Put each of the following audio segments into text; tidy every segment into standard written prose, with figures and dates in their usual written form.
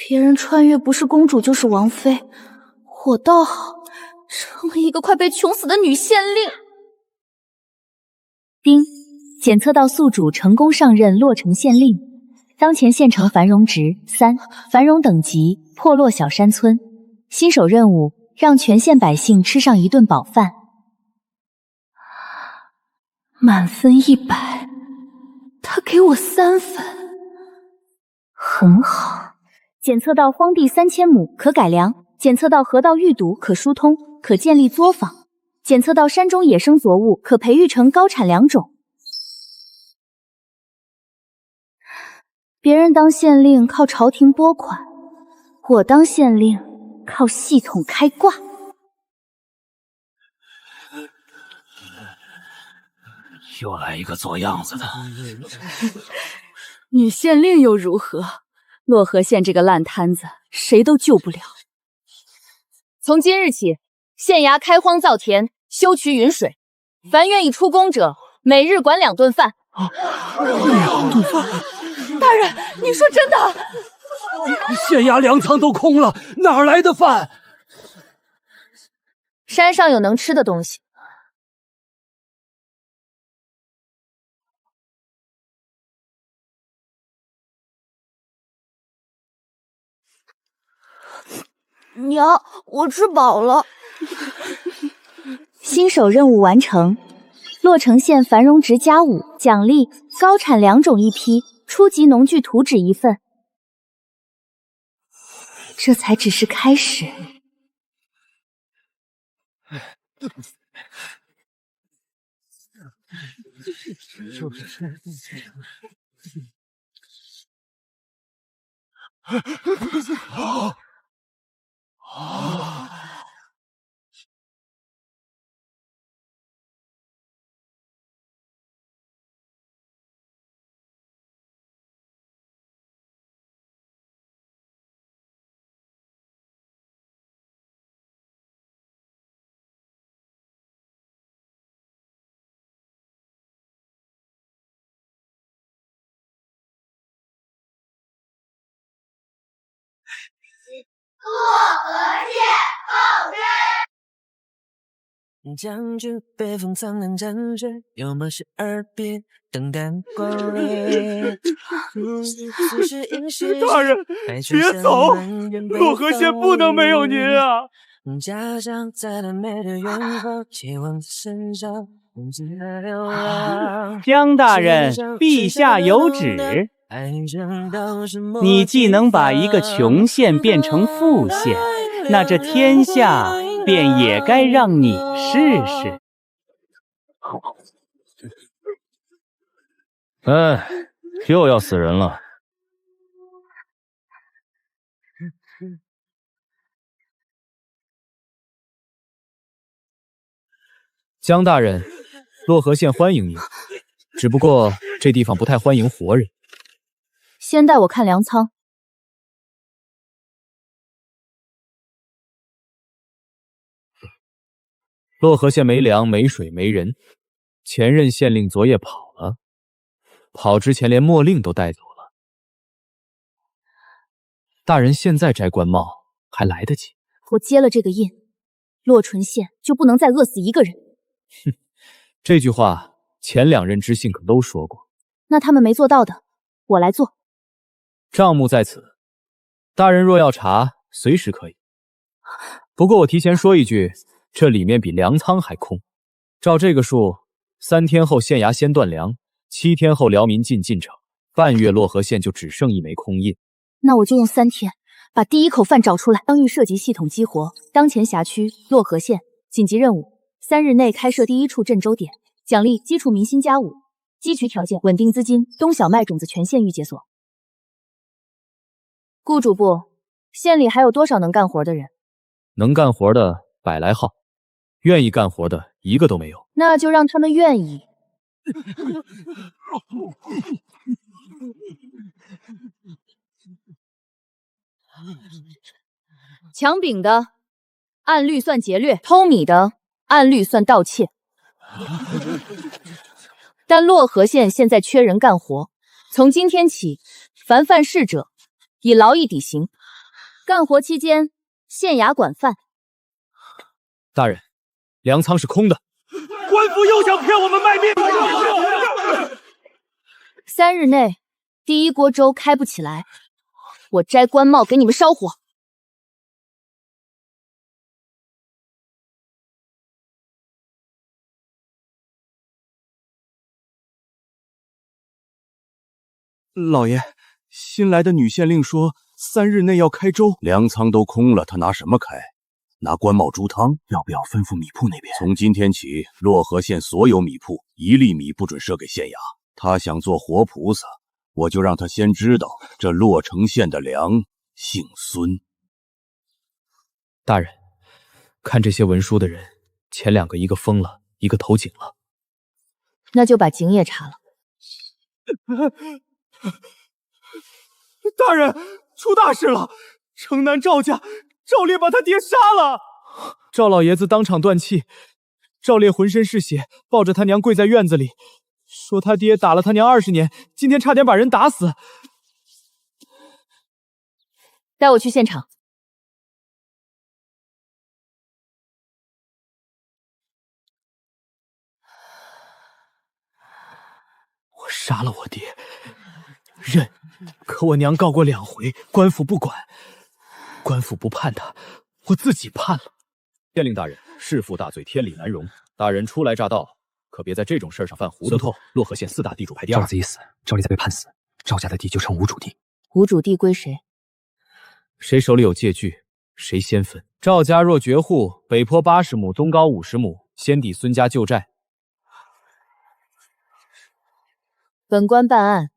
别人穿越不是公主就是王妃，我倒好，成了一个快被穷死的女县令。丁，检测到宿主成功上任洛城县令，当前县城繁荣值3，繁荣等级破落小山村。新手任务：让全县百姓吃上一顿饱饭。满分100，他给我3分，很好。检测到荒地3000亩，可改良；检测到河道遇堵，可疏通，可建立作坊；检测到山中野生作物，可培育成高产良种。别人当县令靠朝廷拨款，我当县令靠系统开挂。又来一个做样子的。女县令又如何？洛河县这个烂摊子，谁都救不了。从今日起，县衙开荒造田，修渠引水，凡愿意出工者，每日管2顿饭。2顿饭？大人，你说真的？县衙粮仓都空了，哪来的饭？山上有能吃的东西。娘，我吃饱了。新手任务完成，洛城县繁荣值+5，奖励高产良种1批，初级农具图纸1份。这才只是开始。将军北风苍南战水，有马是耳边等待光临。大人，别走！洛河县不能没有您啊！家乡在那美的远方，期望身上流浪。江大人，陛下有旨。你既能把一个穷县变成富县，那这天下便也该让你试试。哎，又要死人了。江大人，洛河县欢迎您，只不过这地方不太欢迎活人。先带我看粮仓。洛河县没粮、没水、没人，前任县令昨夜跑了，跑之前连墨令都带走了。大人现在摘官帽还来得及。我接了这个印，洛淳县就不能再饿死一个人。哼，这句话前2任知信可都说过。那他们没做到的，我来做。账目在此，大人若要查，随时可以。不过我提前说一句，这里面比粮仓还空。照这个数，3天后县衙先断粮，7天后辽民进城，半月洛河县就只剩1枚空印。那我就用3天把第一口饭找出来。当遇涉及系统激活，当前辖区洛河县紧急任务，3日内开设第1处镇州点，奖励基础民心+5，基渠条件稳定资金，冬小麦种子全县域解锁。顾主簿，县里还有多少能干活的人？能干活的100来号，愿意干活的一个都没有。那就让他们愿意。抢饼的按律算劫掠，偷米的按律算盗窃。但洛河县现在缺人干活，从今天起，凡犯事者以劳役抵刑，干活期间，县衙管饭。大人，粮仓是空的。官府又想骗我们卖命！3日内，第一锅粥开不起来，我摘官帽给你们烧火。老爷，新来的女县令说3日内要开粥，粮仓都空了，他拿什么开？拿官帽煮汤？要不要吩咐米铺那边？从今天起，漯河县所有米铺1粒米不准赊给县衙。他想做活菩萨，我就让他先知道这洛城县的粮姓孙。大人，看这些文书的人，前2个一个疯了，一个投井了。那就把井也查了。大人，出大事了！城南赵家赵烈把他爹杀了。赵老爷子当场断气，赵烈浑身是血，抱着他娘跪在院子里，说他爹打了他娘20年，今天差点把人打死。带我去现场。我杀了我爹，认。可我娘告过2回，官府不管，官府不判他，我自己判了。县令大人，弑父大罪，天理难容。大人初来乍到，可别在这种事上犯糊涂。漯河县4大地主排第2。赵子一死，赵烈再被判死，赵家的地就成无主地。无主地归谁？谁手里有借据，谁先分。赵家若绝户，北坡80亩，东高50亩，先抵孙家旧债。本官办案，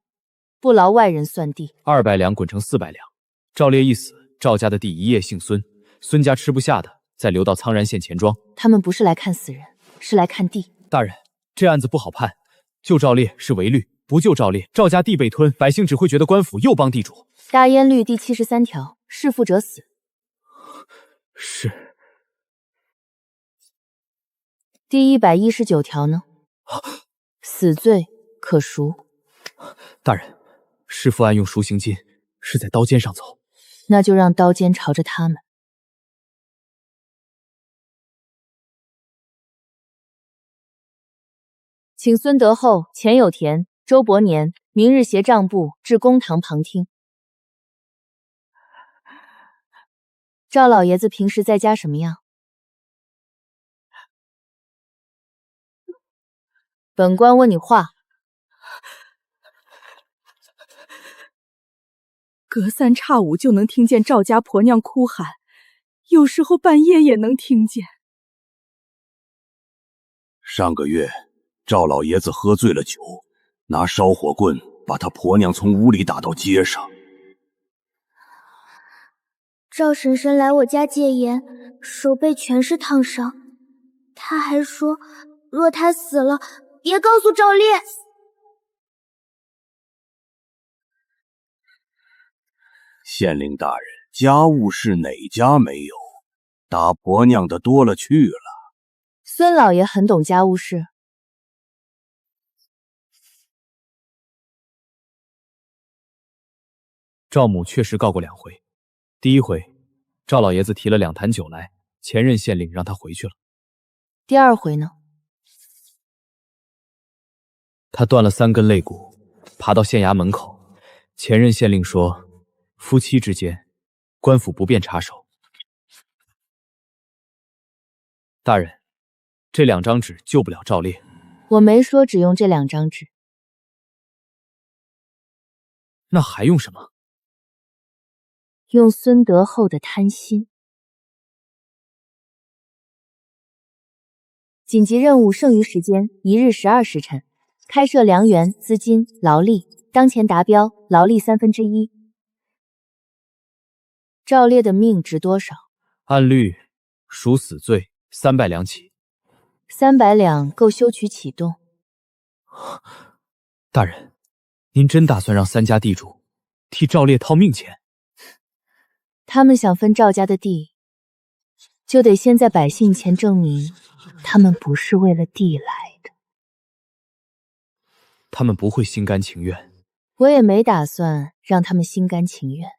不劳外人算地。200两滚成400两。赵烈一死，赵家的地一夜姓孙，孙家吃不下的，再流到苍然县钱庄。他们不是来看死人，是来看地。大人，这案子不好判，救赵烈是违律，不救赵烈，赵家地被吞，百姓只会觉得官府又帮地主。大燕律第73条，弑父者死。是。第119条呢？死罪可赎。大人，弑父案用赎刑金，是在刀尖上走。那就让刀尖朝着他们。请孙德厚、钱有田、周伯年明日携账簿至公堂旁听。赵老爷子平时在家什么样？本官问你话。隔3差5就能听见赵家婆娘哭喊，有时候半夜也能听见。上个月，赵老爷子喝醉了酒，拿烧火棍把他婆娘从屋里打到街上。赵婶婶来我家戒烟，手背全是烫伤。她还说，若她死了，别告诉赵烈。县令大人，家务事哪家没有？打婆娘的多了去了。孙老爷很懂家务事。赵母确实告过2回，第1回，赵老爷子提了2坛酒来，前任县令让他回去了。第2回呢？他断了3根肋骨，爬到县衙门口，前任县令说，夫妻之间，官府不便插手。大人，这2张纸救不了赵烈。我没说只用这2张纸。那还用什么？用孙德厚的贪心。紧急任务剩余时间1日12时辰，开设粮源、资金、劳力，当前达标，劳力1/3。赵烈的命值多少？按律属死罪，300两起。300两够修渠启动。大人，您真打算让3家地主替赵烈掏命钱？他们想分赵家的地，就得先在百姓前证明他们不是为了地来的。他们不会心甘情愿。我也没打算让他们心甘情愿。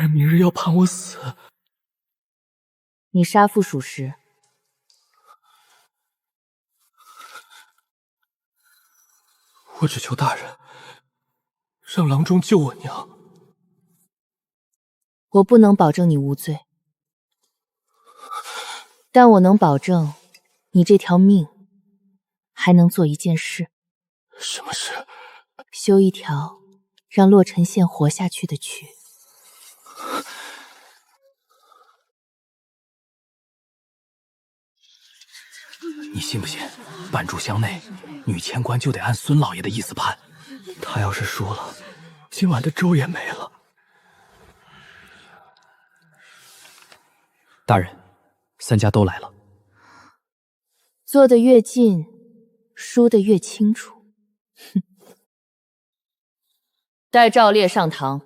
人明日要判我死。你杀父属实。我只求大人让郎中救我娘。我不能保证你无罪，但我能保证你这条命还能做一件事。什么事？修一条让洛尘县活下去的渠。你信不信，半炷香内，女签官就得按孙老爷的意思判。他要是输了，今晚的粥也没了。大人，三家都来了。坐得越近，输得越清楚。哼！带赵烈上堂。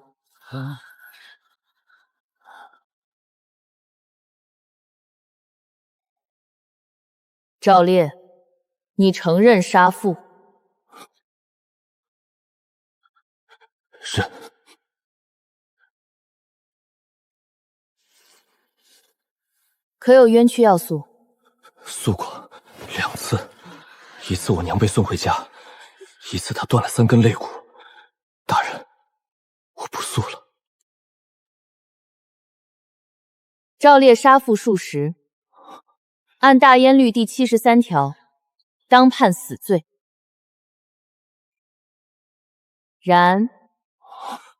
赵烈，你承认杀父？是。可有冤屈要诉？诉过2次，一次我娘被送回家，一次她断了3根肋骨。大人，我不诉了。赵烈杀父数十，按大烟律第73条，当判死罪。然，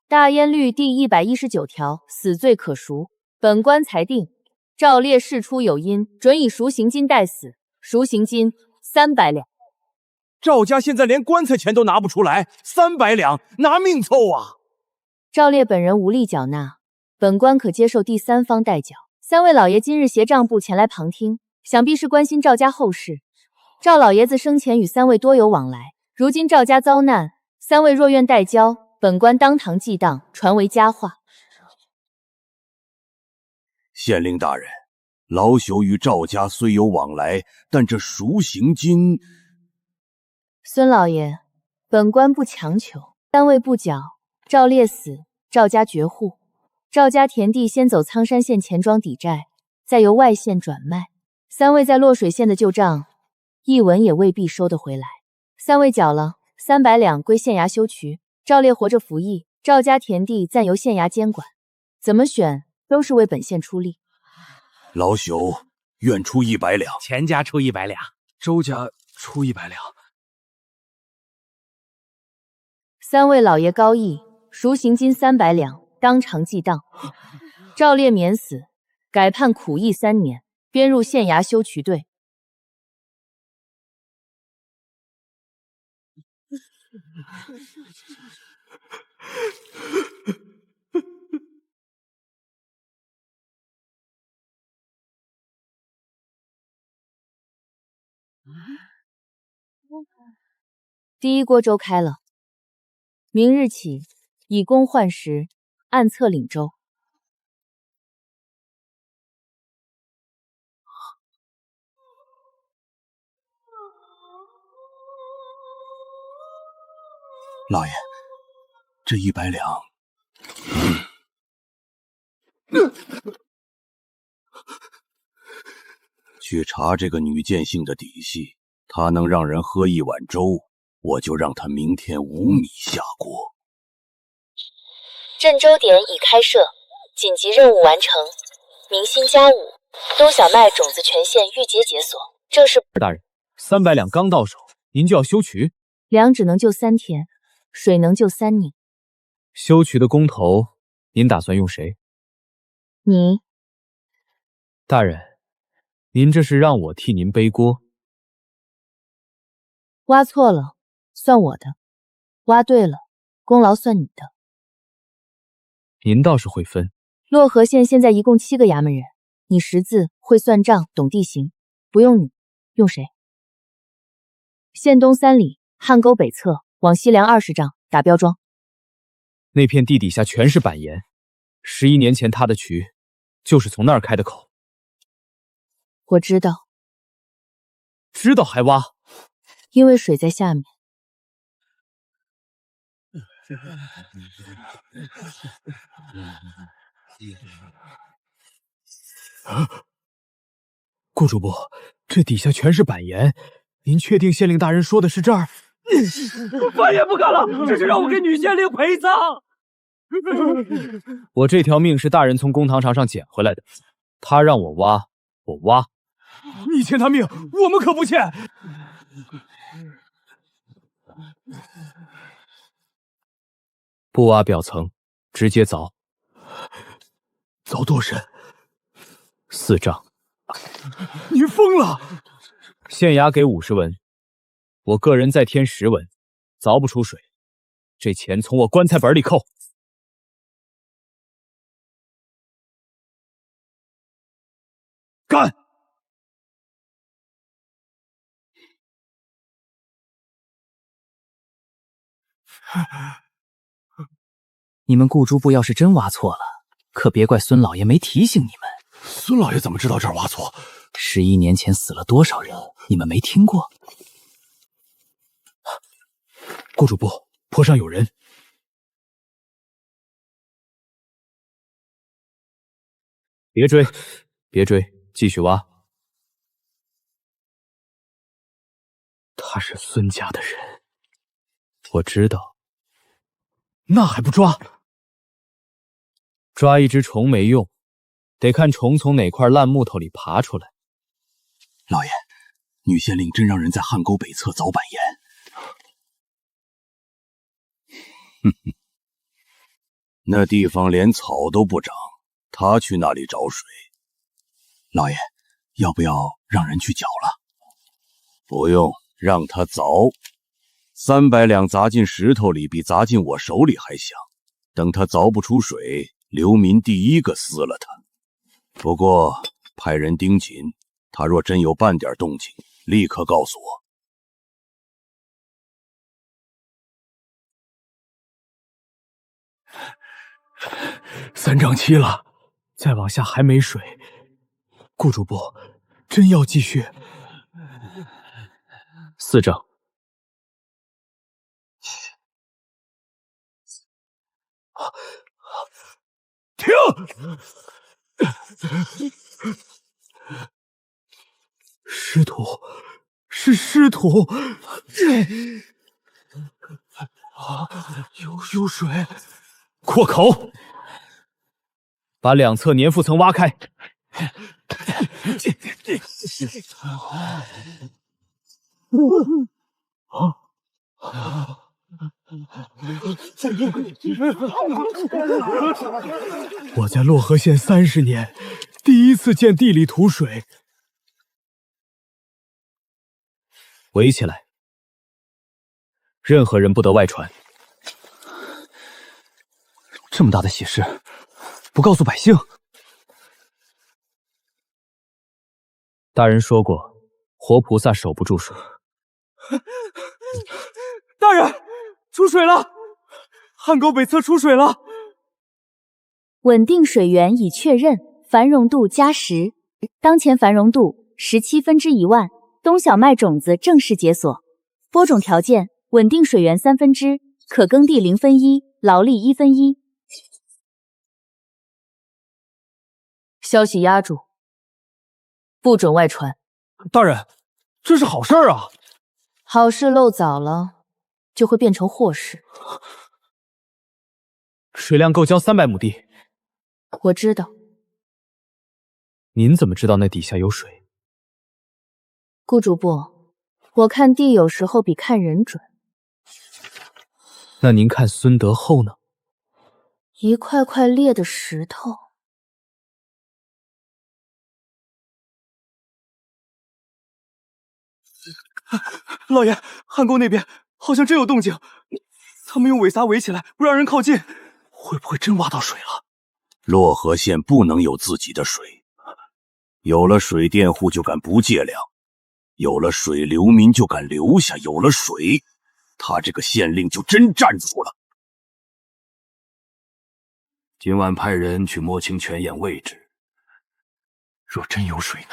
大烟律第119条，死罪可赎。本官裁定，赵烈事出有因，准以赎刑金代死，赎刑金300两。赵家现在连棺材钱都拿不出来，300两拿命凑啊！赵烈本人无力缴纳，本官可接受第三方代缴。3位老爷今日携账簿前来旁听，想必是关心赵家后事。赵老爷子生前与3位多有往来，如今赵家遭难，3位若愿代交，本官当堂记当，传为佳话。县令大人，老朽与赵家虽有往来，但这赎刑金……孙老爷，本官不强求，3位不缴，赵烈死，赵家绝户。赵家田地先走苍山县钱庄抵债，再由外县转卖。3位在洛水县的旧账，一文也未必收得回来。3位缴了300两归县衙修渠，赵烈活着服役，赵家田地暂由县衙监管。怎么选都是为本县出力。老朽愿出100两，钱家出100两，周家出100两。3位老爷高义，赎刑金300两，当场记当。赵烈免死，改判苦役3年，编入县衙修渠队。第一锅粥开了，明日起以工换食，按册领粥。老爷，这100两……去查这个女剑姓的底细，她能让人喝1碗粥，我就让她明天无米下锅。镇粥点已开设，紧急任务完成。明星加5，冬小麦种子全线预结解锁。正是大人，300两刚到手，您就要修渠？粮只能救3天，水能救3年。修渠的工头，您打算用谁？你。大人，您这是让我替您背锅？挖错了，算我的；挖对了，功劳算你的。您倒是会分。洛河县现在一共7个衙门人，你识字，会算账，懂地形，不用你，用谁？县东3里，汉沟北侧，往西量20丈，打标桩。那片地底下全是板岩，11年前他的渠就是从那儿开的口。我知道。知道还挖？因为水在下面。顾主簿，这底下全是板岩，您确定县令大人说的是这儿？饭也不干了，这是让我给女县令陪葬。我这条命是大人从公堂场上捡回来的，他让我挖，我挖。你欠他命，我们可不欠。不挖表层，直接凿。凿多深？4丈。你疯了！县衙给50文，我个人再添10文，凿不出水，这钱从我棺材本里扣。干！你们顾诸部要是真挖错了，可别怪孙老爷没提醒你们。孙老爷怎么知道这儿挖错？11年前死了多少人，你们没听过？顾主部，坡上有人。别追，别追，继续挖。他是孙家的人，我知道。那还不抓？抓一只虫没用，得看虫从哪块烂木头里爬出来。老爷，女县令真让人在汉沟北侧凿板岩。哼哼，那地方连草都不长，他去那里找水？老爷，要不要让人去搅了？不用，让他凿。300两砸进石头里，比砸进我手里还响。等他凿不出水，流民第一个撕了他。不过派人盯紧，他若真有半点动静，立刻告诉我。3丈7了，再往下还没水。顾主簿，真要继续？4丈。停！师徒，是师徒。有水，扩口，把2侧粘附层挖开。我在漯河县30年，第一次见地里吐水。围起来，任何人不得外传。这么大的喜事，不告诉百姓？大人说过，活菩萨守不住水。大人，出水了！汉沟北侧出水了。稳定水源已确认，繁荣度加10，当前繁荣度17分之1万，冬小麦种子正式解锁。播种条件：稳定水源3分之，可耕地0分1，劳力1分1。消息压住，不准外传。大人，这是好事儿啊！好事漏早了，就会变成祸事。水量够浇300亩地。我知道。您怎么知道那底下有水？顾主簿，我看地有时候比看人准。那您看孙德厚呢？一块块裂的石头。老爷，汉沟那边好像真有动静，他们用尾筏围起来，不让人靠近，会不会真挖到水了？漯河县不能有自己的水，有了水佃户就敢不借粮，有了水流民就敢留下，有了水，他这个县令就真站住了。今晚派人去摸清泉眼位置，若真有水呢？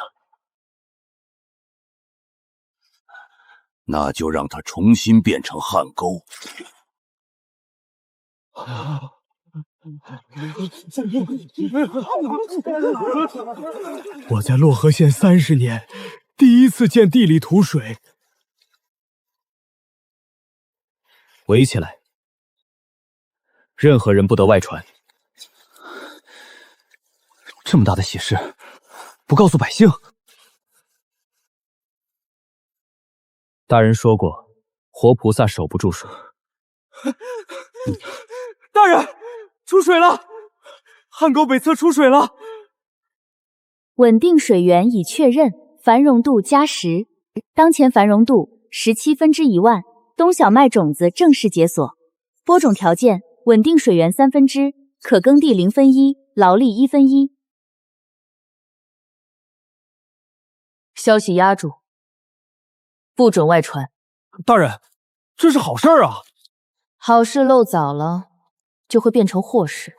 那就让它重新变成汉沟。我在洛河县30年，第一次见地里吐水。围起来，任何人不得外传。这么大的喜事，不告诉百姓？大人说过，活菩萨守不住水。大人，出水了！汉沟北侧出水了。稳定水源已确认，繁荣度加10，当前繁荣度17分之1万，冬小麦种子正式解锁。播种条件：稳定水源3分之，可耕地0分1，劳力1分1。消息压住，不准外传。大人，这是好事啊！好事漏早了，就会变成祸事。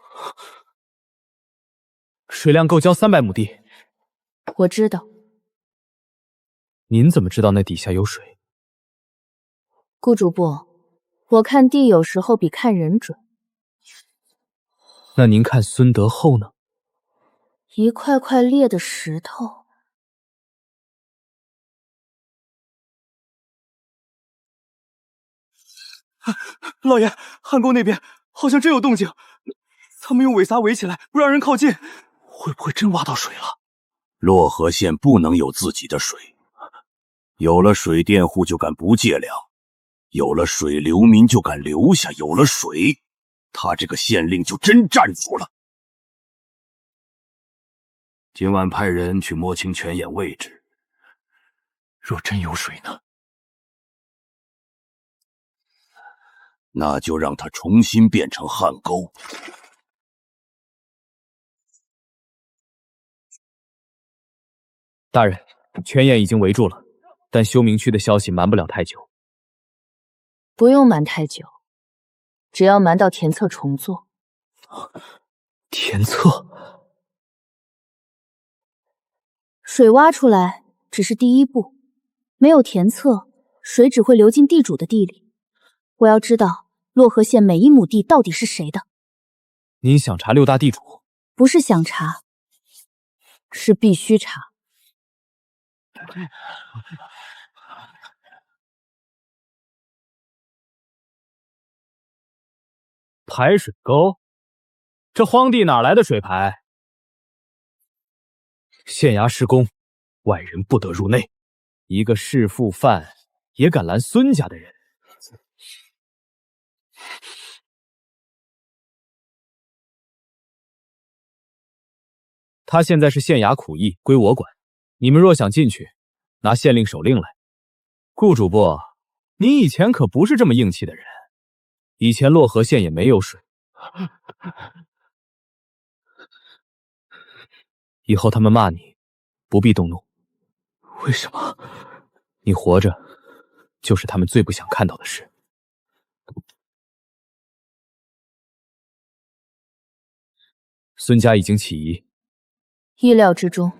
水量够浇300亩地。我知道。您怎么知道那底下有水？顾主播，我看地有时候比看人准。那您看孙德厚呢？一块块裂的石头。老爷，汉沟那边好像真有动静，他们用尾筏围起来，不让人靠近，会不会真挖到水了？洛河县不能有自己的水，有了水佃户就敢不借粮，有了水流民就敢留下，有了水，他这个县令就真站住了。今晚派人去摸清泉眼位置，若真有水呢？那就让它重新变成汉沟。大人，泉眼已经围住了，但休明区的消息瞒不了太久。不用瞒太久，只要瞒到田侧重做。田侧？水挖出来只是第一步，没有田侧，水只会流进地主的地里。我要知道洛河县每1亩地到底是谁的。您想查6大地主？不是想查，是必须查。排水沟？这荒地哪来的水排？县衙施工，外人不得入内。一个弑父犯也敢拦孙家的人？他现在是县衙苦役，归我管。你们若想进去，拿县令手令来。顾主播，你以前可不是这么硬气的人。以前洛河县也没有水。以后他们骂你，不必动怒。为什么？你活着，就是他们最不想看到的事。孙家已经起疑。意料之中。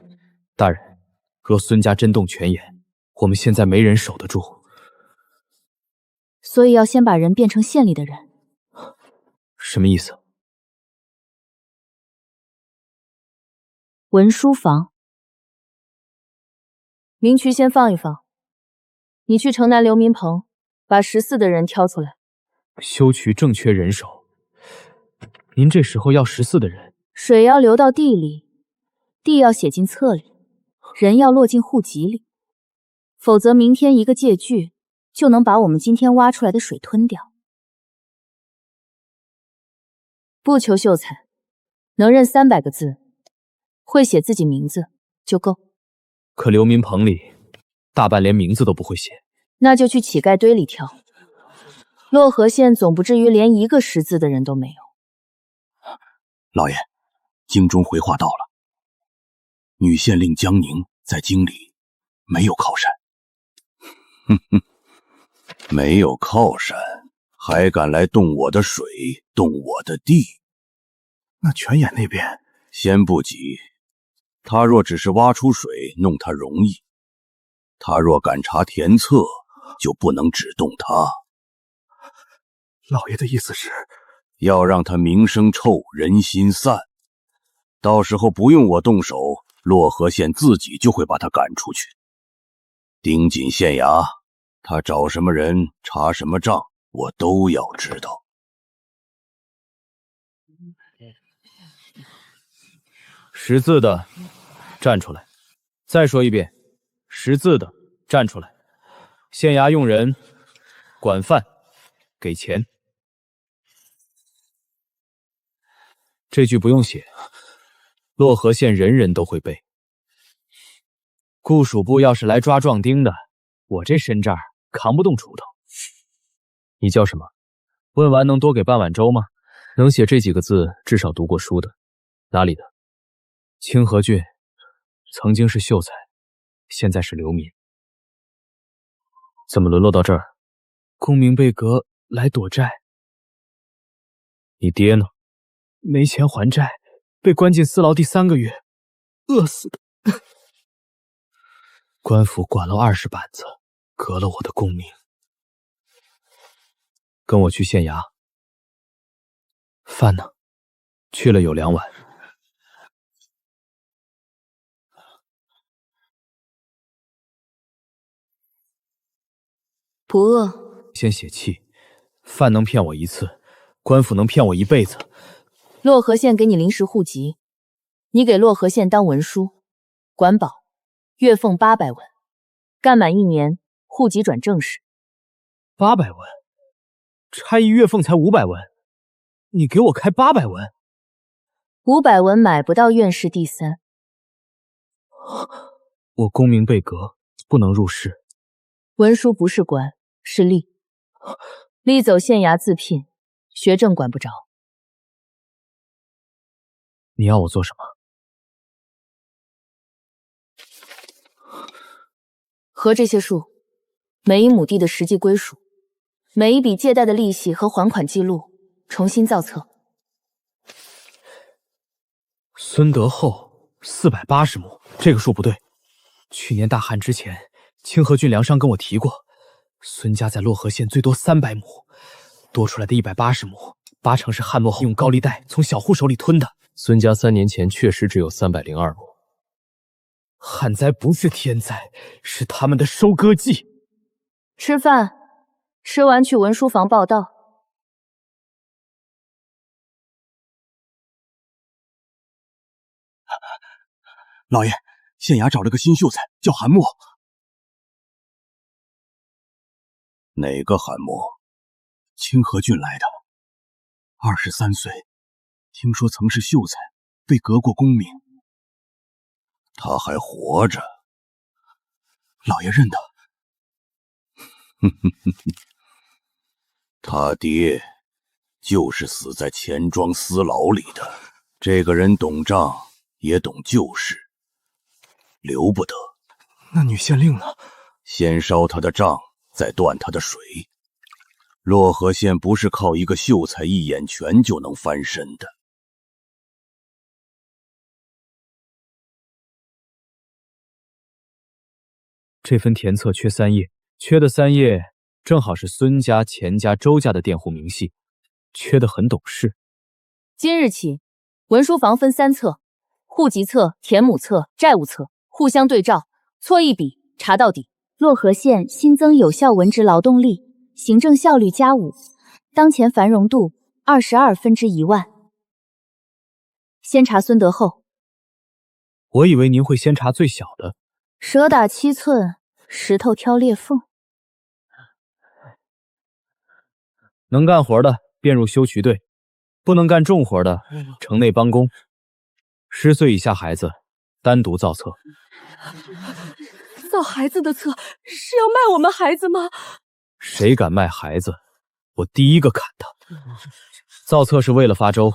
大人，若孙家真动泉眼，我们现在没人守得住。所以要先把人变成县里的人。什么意思？文书房。明渠先放一放，你去城南流民棚，把14的人挑出来。修渠正缺人手，您这时候要14的人？水要流到地里，地要写进册里，人要落进户籍里，否则明天一个借据就能把我们今天挖出来的水吞掉。不求秀才，能认300个字，会写自己名字就够。可流民棚里大半连名字都不会写，那就去乞丐堆里挑。洛河县总不至于连一个识字的人都没有。老爷，京中回话到了，女县令江宁在京里没有靠山。哼哼，没有靠山，还敢来动我的水，动我的地？那泉眼那边先不急，他若只是挖出水，弄他容易；他若敢查田侧，就不能只动他。老爷的意思是？要让他名声臭，人心散。到时候不用我动手，洛河县自己就会把他赶出去。盯紧县衙，他找什么人，查什么账，我都要知道。识字的站出来。再说一遍，识字的站出来。县衙用人，管饭，给钱。这句不用写，洛河县人人都会背。顾署部要是来抓壮丁的，我这身障扛不动锄头。你叫什么？问完能多给半碗粥吗？能写这几个字，至少读过书的。哪里的？清河郡，曾经是秀才，现在是流民。怎么沦落到这儿？功名被革，来躲债。你爹呢？没钱还债，被关进私牢第3个月，饿死的。官府管了20板子，革了我的功名。跟我去县衙。饭呢？去了有2碗。不饿。先泄气，饭能骗我1次，官府能骗我1辈子。洛河县给你临时户籍，你给洛河县当文书，管保，月俸800文，干满1年，户籍转正式。800文，差役月俸才500文，你给我开800文？500文买不到院士第3。我功名被革，不能入仕。文书不是官，是吏，吏走县衙自聘，学政管不着。你要我做什么？核这些数，每一亩地的实际归属，每一笔借贷的利息和还款记录，重新造册。孙德厚480亩，这个数不对。去年大旱之前，清河郡粮商跟我提过，孙家在洛河县最多300亩，多出来的180亩，8成是旱涝后用高利贷从小户手里吞的。孙家3年前确实只有302亩。旱灾不是天灾，是他们的收割季。吃饭，吃完去文书房报到。老爷，县衙找了个新秀才，叫韩墨。哪个韩墨？清河郡来的，23岁，听说曾是秀才，被革过功名。他还活着？老爷认得。他爹就是死在钱庄私牢里的。这个人懂账，也懂旧事，留不得。那女县令呢？先烧他的账，再断他的水。洛河县不是靠一个秀才一眼权就能翻身的。这份田册缺3页，缺的3页正好是孙家、钱家、周家的佃户明细，缺得很懂事。今日起，文书房分3册，户籍册、田亩册、债务册，互相对照，错一笔查到底。洛河县新增有效文职劳动力，行政效率加5，当前繁荣度22分之1万。先查孙德厚。我以为您会先查最小的。蛇打7寸，石头挑裂缝。能干活的便入修渠队，不能干重活的城内帮工。10岁以下孩子单独造册。造孩子的册是要卖我们孩子吗？谁敢卖孩子，我第一个砍他。造册是为了发粥，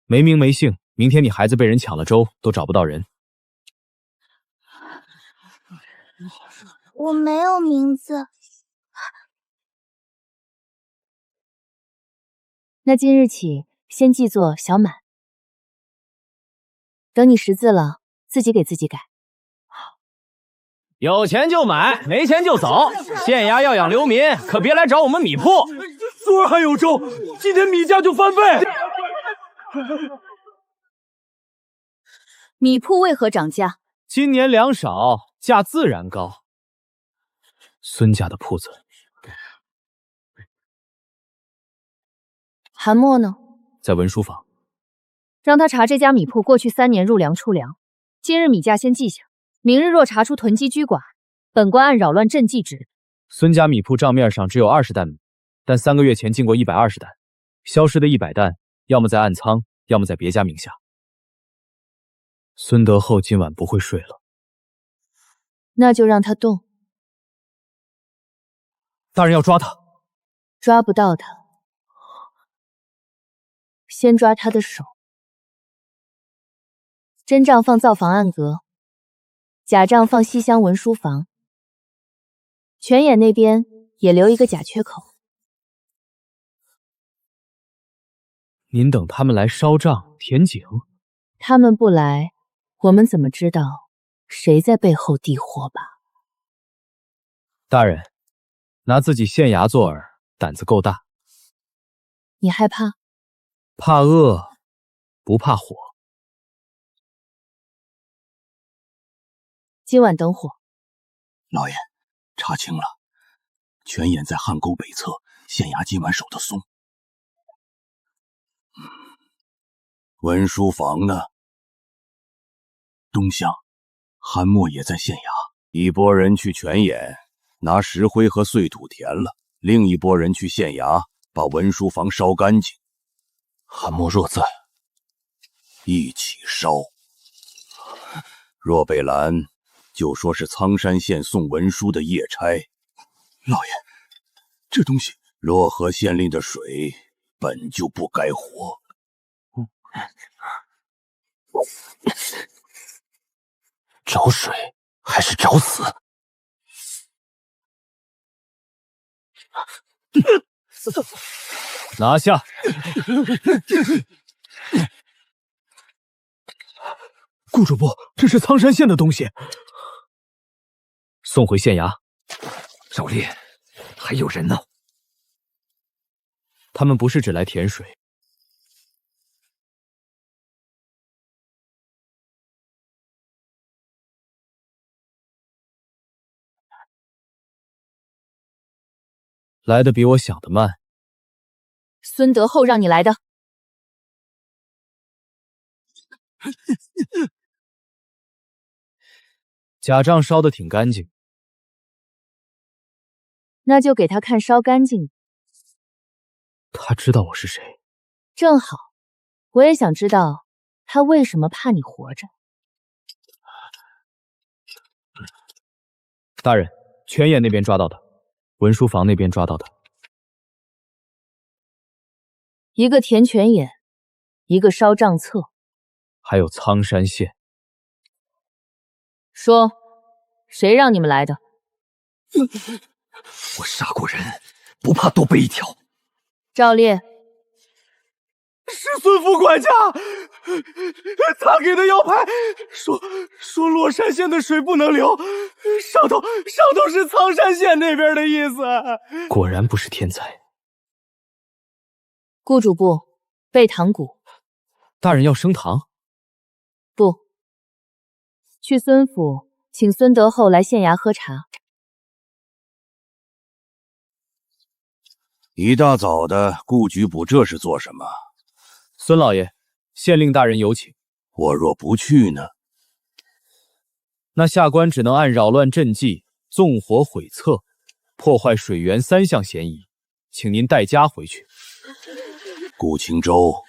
没名没姓，明天你孩子被人抢了粥都找不到人。我没有名字。那今日起先记作小满，等你识字了，自己给自己改。有钱就买，没钱就走。县衙要养流民，可别来找我们米铺。昨儿还有粥，今天米价就翻倍。米铺为何涨价？今年粮少，价自然高。孙家的铺子，韩墨呢？在文书房。让他查这家米铺过去3年入粮出粮，今日米价先记下，明日若查出囤积居寡，本官按扰乱赈济之。孙家米铺账面上只有20担米，但3个月前进过120担，消失的100担，要么在暗仓，要么在别家名下。孙德厚今晚不会睡了。那就让他动。大人要抓他。抓不到他，先抓他的手。真账放灶房暗阁，假账放西厢文书房。泉眼那边也留一个假缺口。您等他们来烧账填井？他们不来，我们怎么知道谁在背后递火把？大人，拿自己县衙做饵，胆子够大。你害怕？怕恶，不怕火。今晚等火。老爷，查清了，泉眼在汉沟北侧，县衙今晚守得松。文书房呢？东厢，韩墨也在县衙。一拨人去泉眼，拿石灰和碎土填了；另一拨人去县衙，把文书房烧干净。韩墨若在，一起烧。若被拦，就说是苍山县送文书的夜差。老爷，这东西，洛河县令的水本就不该活。找水还是找死？拿下！顾主簿，这是苍山县的东西，送回县衙。赵烈，还有人呢。他们不是只来填水。来的比我想的慢。孙德厚让你来的。假账烧得挺干净，那就给他看烧干净。他知道我是谁，正好，我也想知道他为什么怕你活着。大人，泉眼那边抓到的，文书房那边抓到的，一个填泉眼，一个烧账册，还有苍山县。说，谁让你们来的？我杀过人，不怕多背一条。赵烈，是孙府管家，他给的要派，说洛山县的水不能流，上头是苍山县那边的意思。果然不是天才。顾主簿，备堂鼓。大人要升堂？不，去孙府请孙德厚来县衙喝茶。一大早的，顾局补这是做什么？孙老爷，县令大人有请。我若不去呢？那下官只能按扰乱赈济、纵火毁册、破坏水源3项嫌疑，请您带家回去。顾青州，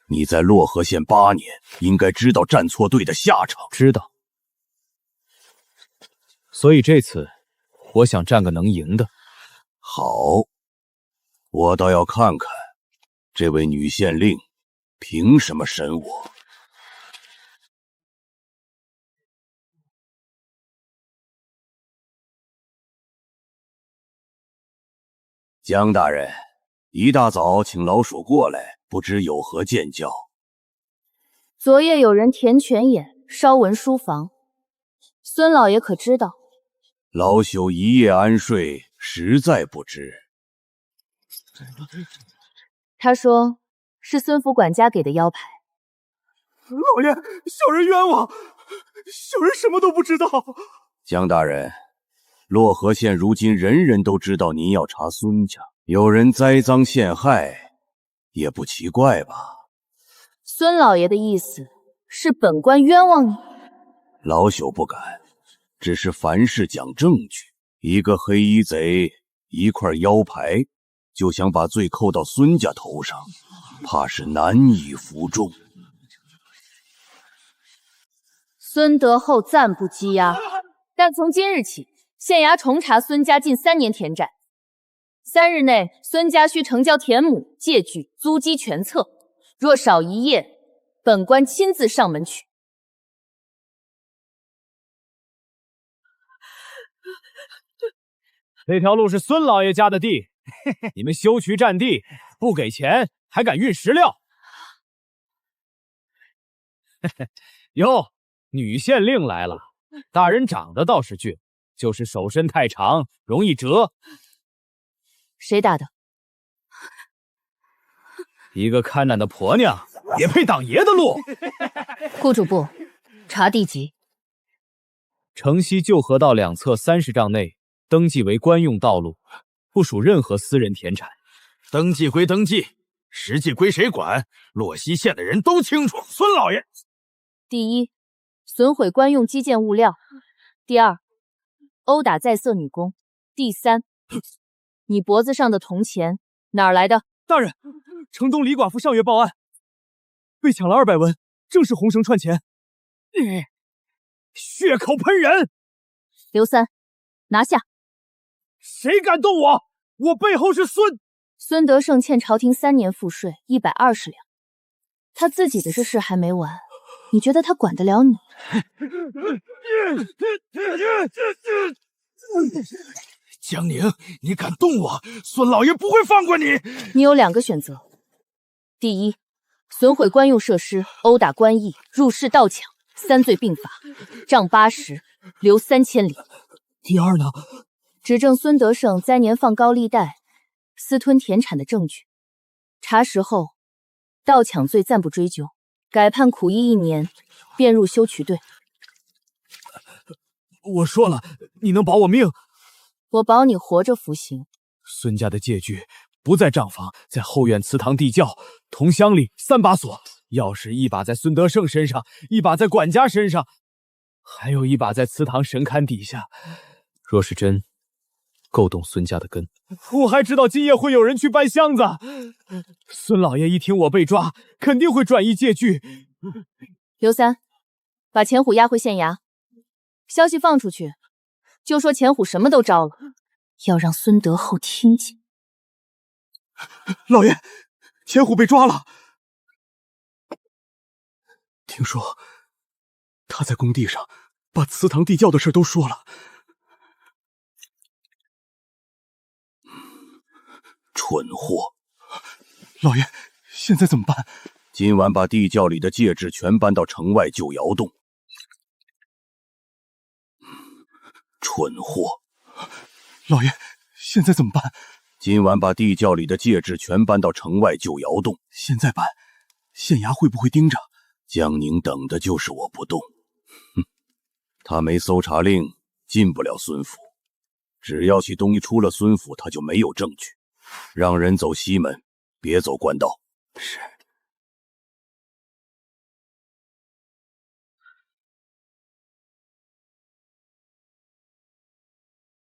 你在洛河县8年，应该知道站错队的下场。知道。所以这次，我想站个能赢的。好，我倒要看看，这位女县令凭什么审我？江大人，一大早请老鼠过来，不知有何见教？昨夜有人填泉眼，烧文书房，孙老爷可知道？老朽一夜安睡，实在不知。他说是孙府管家给的腰牌。老爷，小人冤枉，小人什么都不知道。江大人，漯河县如今人人都知道您要查孙家，有人栽赃陷害，也不奇怪吧？孙老爷的意思是本官冤枉你？老朽不敢，只是凡事讲证据。一个黑衣贼，一块腰牌，就想把罪扣到孙家头上，怕是难以服众。孙德厚暂不羁押，但从今日起，县衙重查孙家近3年田债，3日内孙家需呈交田亩、借据、租基全册，若少1页，本官亲自上门取。这条路是孙老爷家的地，你们修渠占地，不给钱还敢运石料？哟，女县令来了，大人长得倒是俊，就是手身太长，容易折。谁打的？一个看难的婆娘也配挡爷的路？顾主簿，查地籍。城西旧河道两侧30丈内登记为官用道路，不属任何私人田产。登记归登记，实际归谁管？洛西县的人都清楚。孙老爷，第一，损毁官用基建物料；第二，殴打在色女工；第三，你脖子上的铜钱哪儿来的？大人，城东李寡妇上月报案，被抢了200文，正是红绳串钱。血口喷人！刘三，拿下！谁敢动我？我背后是孙德胜欠朝廷3年赋税120两，他自己的这事还没完，你觉得他管得了你？江宁，你敢动我，孙老爷不会放过你。你有2个选择：第一，损毁官用设施，殴打官役，入室盗抢，3罪并罚，杖80，流3000里。第二呢？指证孙德胜灾年放高利贷，私吞田产的证据。查实后，盗抢罪暂不追究，改判苦役1年，便入修渠队。我说了，你能保我命？我保你活着服刑。孙家的借据不在账房，在后院祠堂地窖，铜箱里3把锁，钥匙1把在孙德胜身上，1把在管家身上，还有1把在祠堂神龛底下。若是真够动孙家的根，我还知道今夜会有人去搬箱子。孙老爷一听我被抓，肯定会转移借据。刘三，把钱虎押回县衙，消息放出去，就说钱虎什么都招了，要让孙德厚听见。老爷，钱虎被抓了。听说他在工地上把祠堂地窖的事都说了。蠢货！老爷，现在怎么办？今晚把地窖里的戒指全搬到城外旧窑洞。蠢货！老爷，现在怎么办？今晚把地窖里的戒指全搬到城外旧窑洞。现在搬，县衙会不会盯着？江宁等的就是我不动。哼，他没搜查令，进不了孙府。只要其东西出了孙府，他就没有证据。让人走西门，别走官道。是。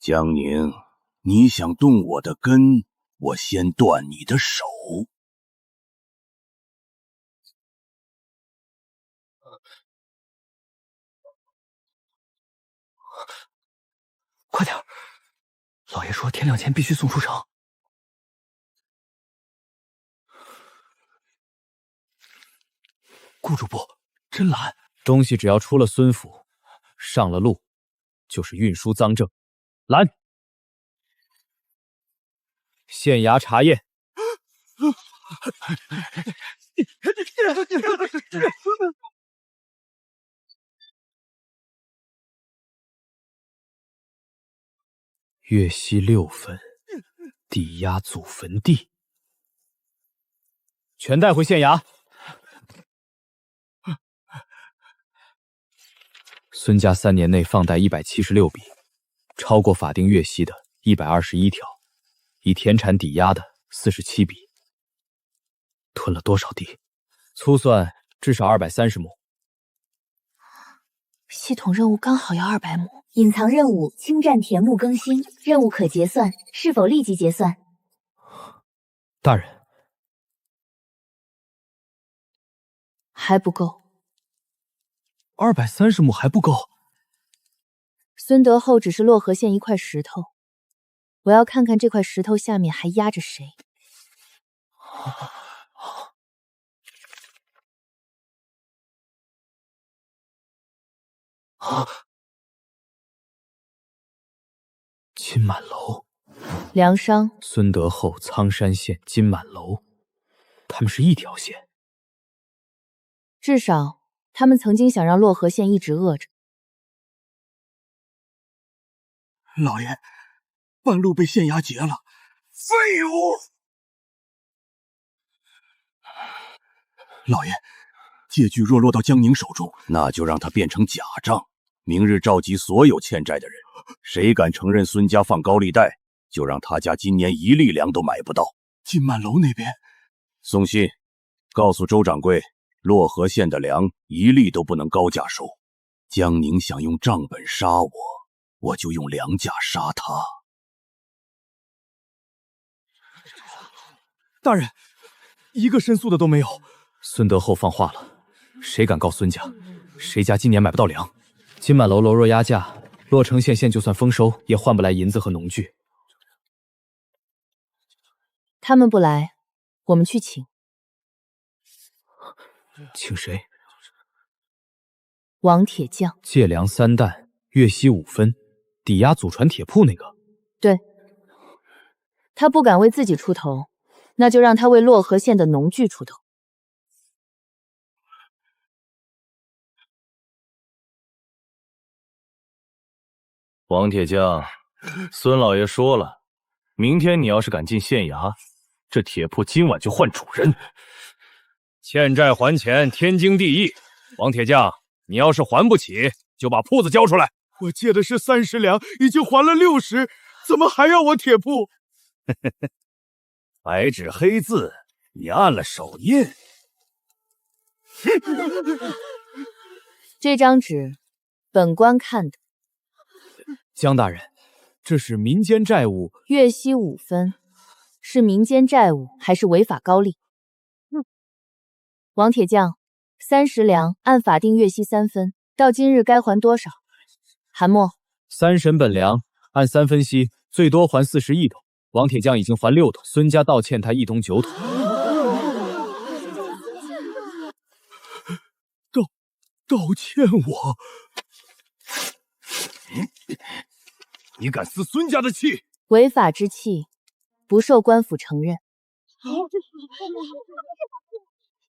江宁，你想动我的根，我先断你的手。快点，老爷说天亮前必须送出城。顾主簿，真懒。东西只要出了孙府，上了路，就是运输赃证。拦！县衙查验。月息6分，抵押祖坟地，全带回县衙。孙家3年内放贷176笔，超过法定月息的121条，以田产抵押的47笔。吞了多少地？粗算至少230亩。系统任务刚好要200亩。隐藏任务：侵占田木更新，任务可结算，是否立即结算？大人，还不够。230亩还不够。孙德厚只是洛河县一块石头，我要看看这块石头下面还压着谁。金满楼，梁商，孙德厚，苍山县金满楼，他们是一条线。至少他们曾经想让洛河县一直饿着。老爷，半路被县衙劫了，废物！老爷，借据若落到江宁手中，那就让他变成假账。明日召集所有欠债的人，谁敢承认孙家放高利贷，就让他家今年1粒粮都买不到。金满楼那边，送信告诉周掌柜，洛河县的粮1粒都不能高价收。江宁想用账本杀我，我就用良价杀他。大人，一个申诉的都没有。孙德厚放话了，谁敢告孙家，谁家今年买不到粮。金满楼楼若压价，洛城县就算丰收，也换不来银子和农具。他们不来，我们去请。请谁？王铁匠。借粮3担，月息5分，抵押祖传铁铺那个。对，他不敢为自己出头，那就让他为洛河县的农具出头。王铁匠，孙老爷说了，明天你要是敢进县衙，这铁铺今晚就换主人。欠债还钱，天经地义。王铁匠，你要是还不起，就把铺子交出来。我借的是30两，已经还了60，怎么还要我铁铺？白纸黑字，你按了手印。这张纸，本官看的。江大人，这是民间债务，月息5分，是民间债务还是违法高利？王铁匠，30两按法定月息3分，到今日该还多少？韩墨，3审本粮按3分息，最多还41桶。王铁匠已经还6桶，孙家倒欠他1桶9桶。道歉我。你敢撕孙家的气？违法之气，不受官府承认。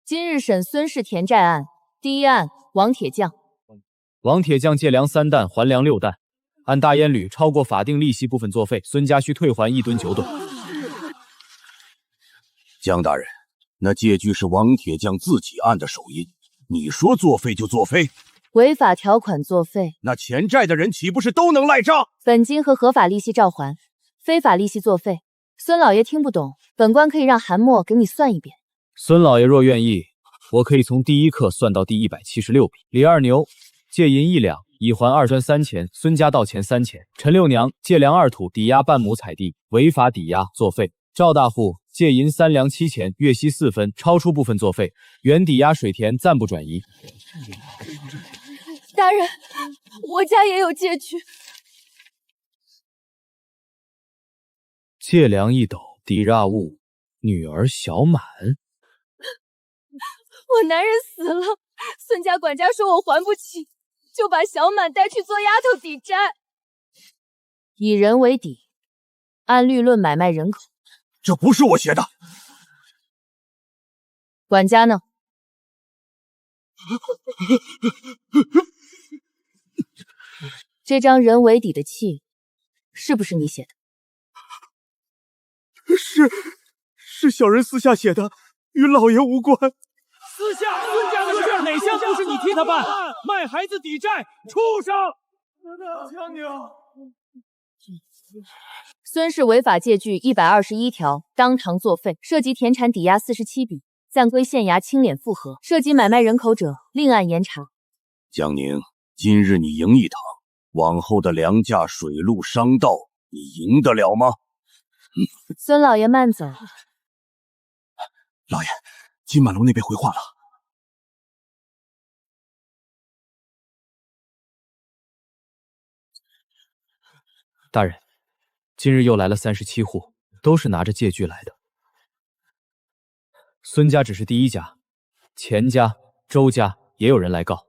今日审孙氏田债案，第一案王铁匠。王铁匠借粮3担，还粮6担，按大烟履超过法定利息部分作废，孙家需退还1吨9吨。江大人，那借据是王铁匠自己按的手印，你说作废就作废？违法条款作废，那欠债的人岂不是都能赖账？本金和合法利息照还，非法利息作废。孙老爷听不懂，本官可以让韩墨给你算一遍。孙老爷若愿意，我可以从第1课算到第176笔。李二牛借银1两，已还2砖3钱，孙家倒钱3钱。陈六娘借粮2土，抵押半亩采地，违法抵押作废。赵大户借银3两7钱，月息4分，超出部分作废。原抵押水田暂不转移。大人，我家也有借据。借粮1斗，抵押物女儿小满。我男人死了，孙家管家说我还不起，就把小满带去做丫头抵债。以人为底，按律论买卖人口。这不是我写的。管家呢？这张人为底的契是不是你写的？是小人私下写的，与老爷无关。私下的事哪项不是你替他办？卖孩子抵债，畜生！强宁，孙氏违法借据121条，当堂作废，涉及田产抵押47笔，暂归县衙清敛复核，涉及买卖人口者，另案严查。江宁，今日你赢一趟，往后的粮价、水路、商道，你赢得了吗？孙老爷慢走。老爷，金满楼那边回话了。大人，今日又来了37户，都是拿着借据来的。孙家只是第一家，钱家、周家也有人来告。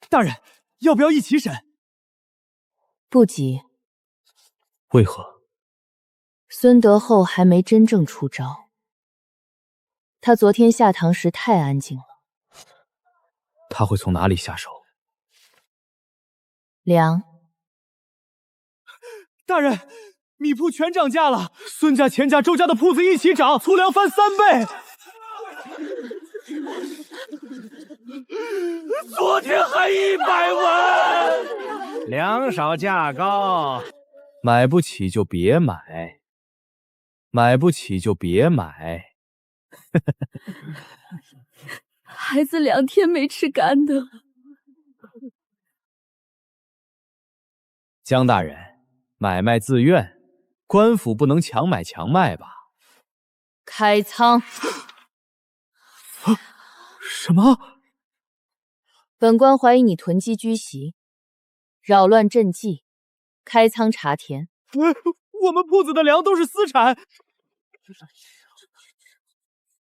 大人，要不要一起审？不急。为何？孙德厚还没真正出招。他昨天下堂时太安静了。他会从哪里下手？粮。大人，米铺全涨价了，孙家、钱家、周家的铺子一起涨，粗粮翻3倍。昨天还100文，粮少价高，买不起就别买，买不起就别买。孩子2天没吃干的。江大人，买卖自愿，官府不能强买强卖吧？开仓。什么？本官怀疑你囤积居袭，扰乱赈济，开仓查田。我们铺子的粮都是私产。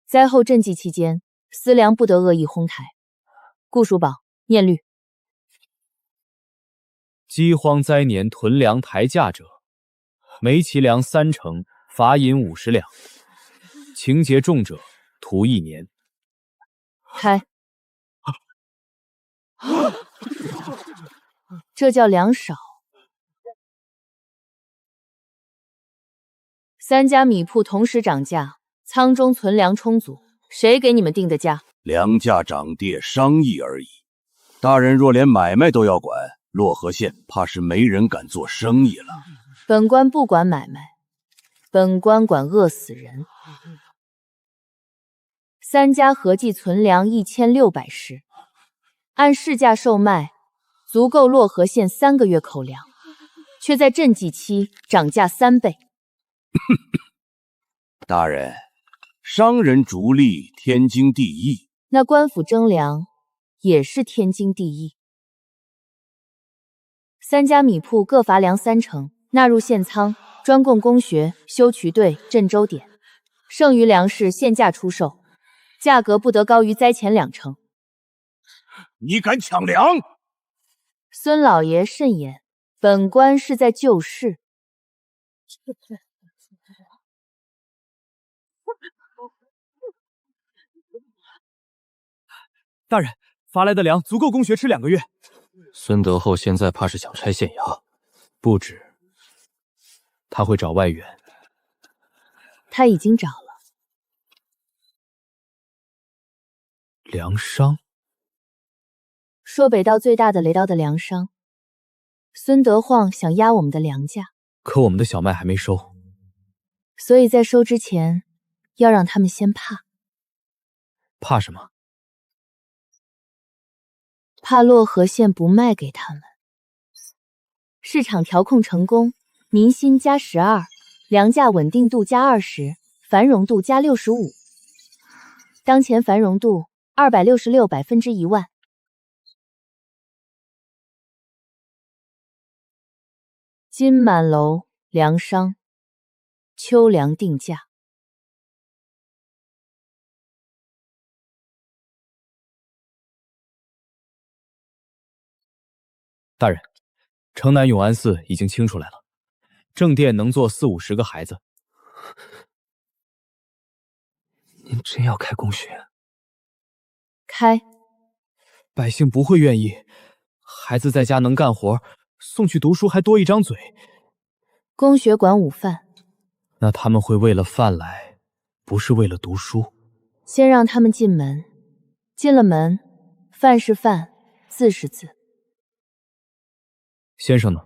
灾后赈济期间，私粮不得恶意哄抬。顾叔宝，念律。饥荒灾年囤粮抬价者，没其粮3成，罚银50两；情节重者，徒1年。开。这叫粮少。3家米铺同时涨价，仓中存粮充足，谁给你们定的价？粮价涨跌商议而已。大人若连买卖都要管，漯河县怕是没人敢做生意了。本官不管买卖，本官管饿死人。3家合计存粮1600石，按市价售卖，足够漯河县3个月口粮，却在赈济期涨价3倍。大人，商人逐利，天经地义。那官府征粮也是天经地义。3家米铺各罚粮3成，纳入县仓，专供公学、修渠队、镇州点。剩余粮食限价出售，价格不得高于灾前2成。你敢抢粮？孙老爷慎言，本官是在救市。大人，罚来的粮足够公学吃2个月。孙德厚现在怕是想拆县衙，不止，他会找外援。他已经找了。粮商？朔北道最大的雷刀的粮商。孙德晃想压我们的粮价，可我们的小麦还没收，所以在收之前，要让他们先怕。怕什么？怕漯河县不卖给他们。市场调控成功，民心加12%，粮价稳定度加20%，繁荣度加65%。当前繁荣度266%/10000。金满楼粮商，秋粮定价。大人，城南永安寺已经清出来了，正殿能坐40-50个孩子。您真要开公学？开。百姓不会愿意，孩子在家能干活，送去读书还多一张嘴。公学管午饭，那他们会为了饭来，不是为了读书。先让他们进门，进了门，饭是饭，字是字。先生呢？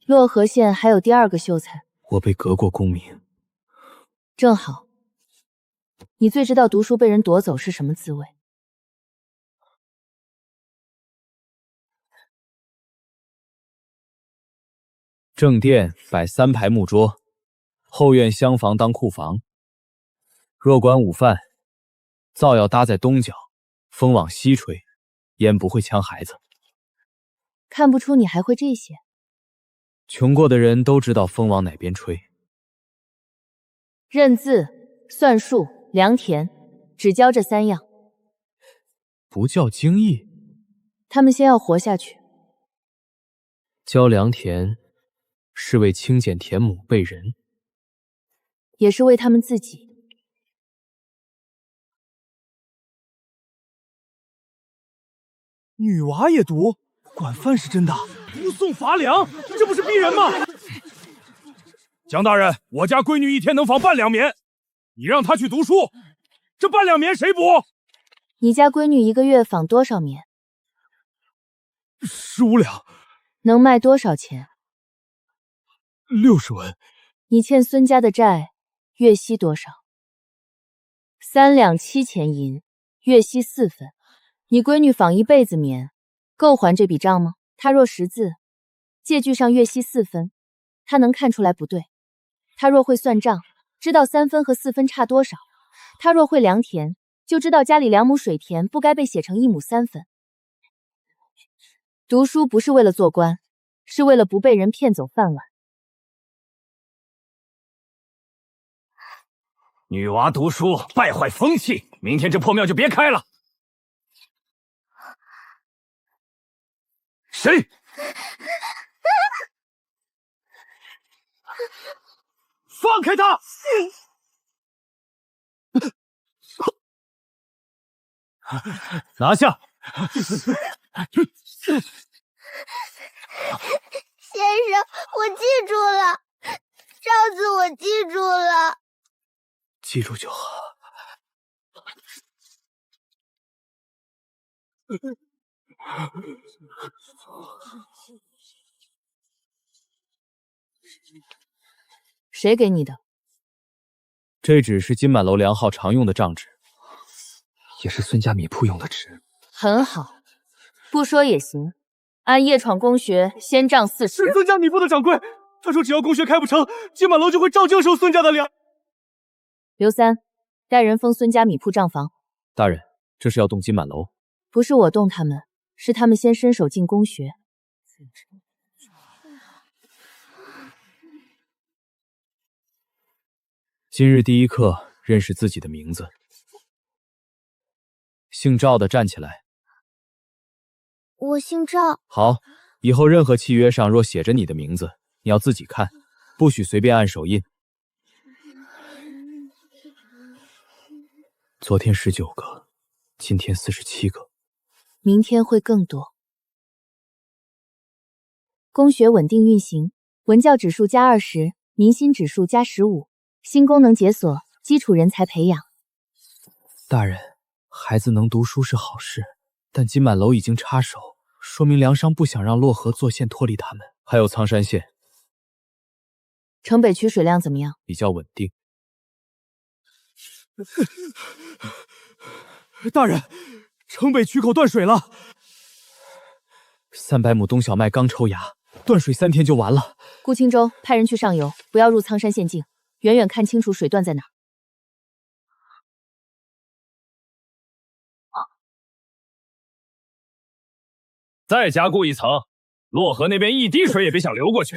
洛河县还有第2个秀才，我被革过功名。正好。你最知道读书被人夺走是什么滋味。正殿摆3排木桌，后院厢房当库房。若管午饭，灶要搭在东角，风往西吹，烟不会呛孩子。看不出你还会这些。穷过的人都知道风往哪边吹。认字、算术、量田，只教这3样。不教经义，他们先要活下去。教良田，是为清简田亩备人，也是为他们自己。女娃也读，管饭是真的，不送罚粮，这不是逼人吗？蒋大人，我家闺女一天能纺半两棉，你让她去读书，这半两棉谁补？你家闺女1个月纺多少棉？15两。能卖多少钱？60文。你欠孙家的债，月息多少？3两7钱银，月息4分。你闺女纺1辈子棉，够还这笔账吗？她若识字，借据上月息4分，她能看出来不对。她若会算账，知道3分和4分差多少。她若会量田，就知道家里2亩水田不该被写成1亩3分。读书不是为了做官，是为了不被人骗走饭碗。女娃读书败坏风气，明天这破庙就别开了。谁？放开他！拿下！先生，我记住了，上次我记住了。记住就好。谁给你的？这纸是金满楼梁号常用的账纸，也是孙家米铺用的纸。很好，不说也行。按夜闯公学，先账40。是孙家米铺的掌柜，他说只要公学开不成，金满楼就会照旧收孙家的粮。刘三，带人封孙家米铺账房。大人，这是要动金满楼？不是我动他们，是他们先伸手进公学。今日第一课，认识自己的名字。姓赵的站起来。我姓赵。好，以后任何契约上若写着你的名字，你要自己看，不许随便按手印。昨天19个，今天47个，明天会更多。公学稳定运行，文教指数加20，民心指数加15，新功能解锁，基础人才培养。大人，孩子能读书是好事，但金满楼已经插手，说明梁商不想让洛河做县脱离他们。还有苍山县，城北区水量怎么样？比较稳定。大人，城北渠口断水了，300亩冬小麦刚抽芽，断水3天就完了。顾青州派人去上游，不要入苍山县境，远远看清楚水断在哪儿。再加固一层，洛河那边一滴水也别想流过去。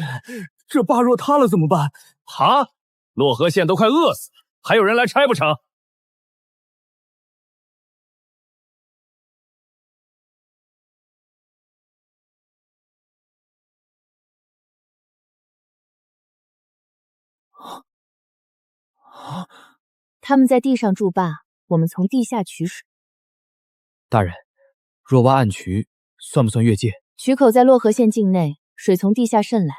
这坝若塌了怎么办？哈，洛河县都快饿死了，还有人来拆不成？他们在地上筑坝，我们从地下取水。大人，若挖暗渠，算不算越界？渠口在洛河县境内，水从地下渗来，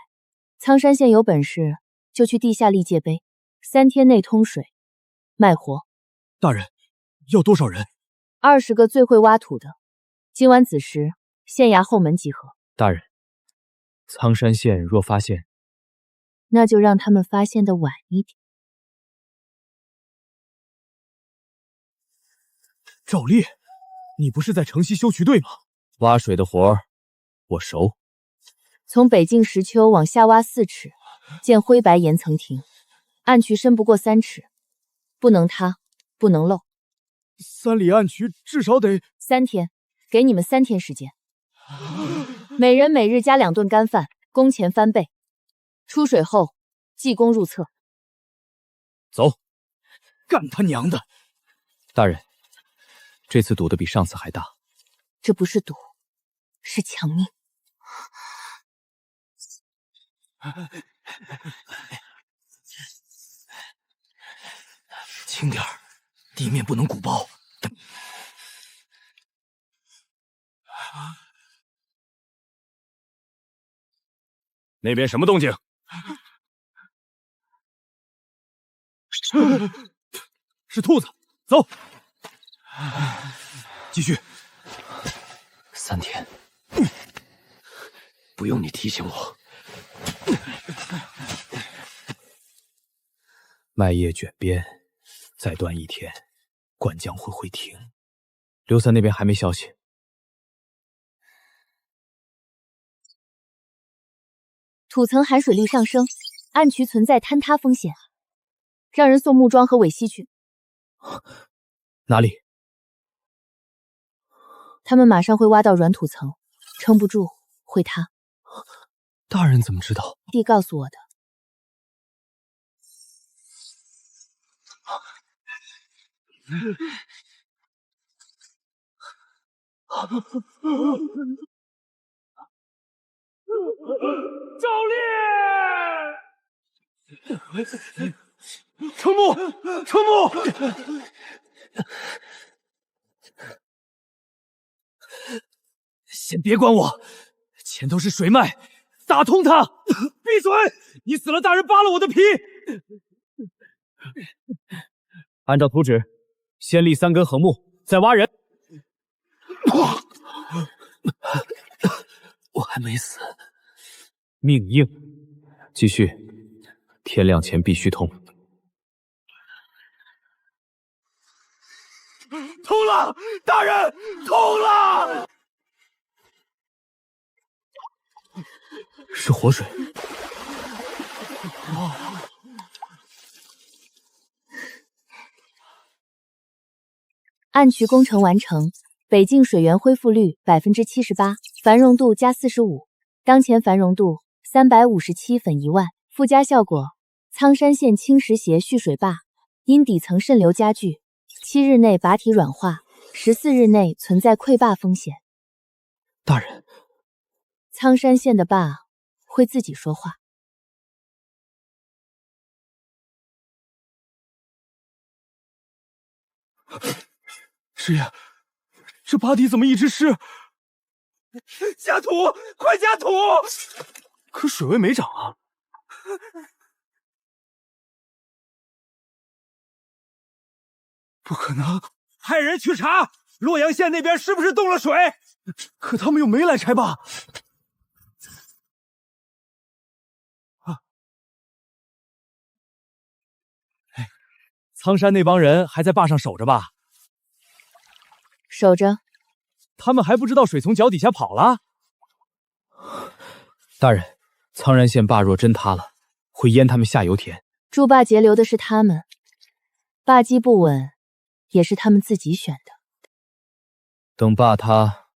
苍山县有本事就去地下历界碑，3天内通水，卖活。大人，要多少人？20个最会挖土的。今晚子时，县衙后门集合。大人，苍山县若发现，那就让他们发现的晚一点。赵烈，你不是在城西修渠队吗？挖水的活儿我熟。从北境石丘往下挖4尺，见灰白岩层亭，暗渠深不过3尺，不能塌，不能漏。3里暗渠至少得3天，给你们3天时间。每人每日加2顿干饭，工钱翻倍。出水后，记功入册。走。干他娘的！大人，这次赌的比上次还大。这不是赌，是抢命。轻点儿，地面不能鼓包。那边什么动静？是兔子，走，继续。3天，不用你提醒我。麦叶卷边，再断1天，灌浆会停。刘三那边还没消息。土层含水率上升，暗渠存在坍塌风险，让人送木桩和尾息去。哪里？他们马上会挖到软土层，撑不住会塌。大人怎么知道？弟告诉我的。赵烈！成木，成木！先别管我，前头是水脉，打通它！闭嘴！你死了，大人扒了我的皮！按照图纸，先立3根横木，再挖人。我还没死。命硬，继续，天亮前必须通。通了，大人，通了！是活水。暗渠工程完成，北境水源恢复率78%，繁荣度加45，当前繁荣度357粉1万。附加效果：苍山县青石斜蓄水坝因底层渗流加剧，7日内坝体软化，14日内存在溃坝风险。大人，苍山县的坝会自己说话。师爷，这坝底怎么一直湿？加土，快加土！可水位没涨啊。不可能！派人去查洛阳县那边是不是动了水？可他们又没来拆坝。苍山那帮人还在坝上守着吧？守着。他们还不知道水从脚底下跑了？大人，苍山县坝若真塌了，会淹他们下游田。筑坝截流的是他们，坝基不稳也是他们自己选的。等坝塌，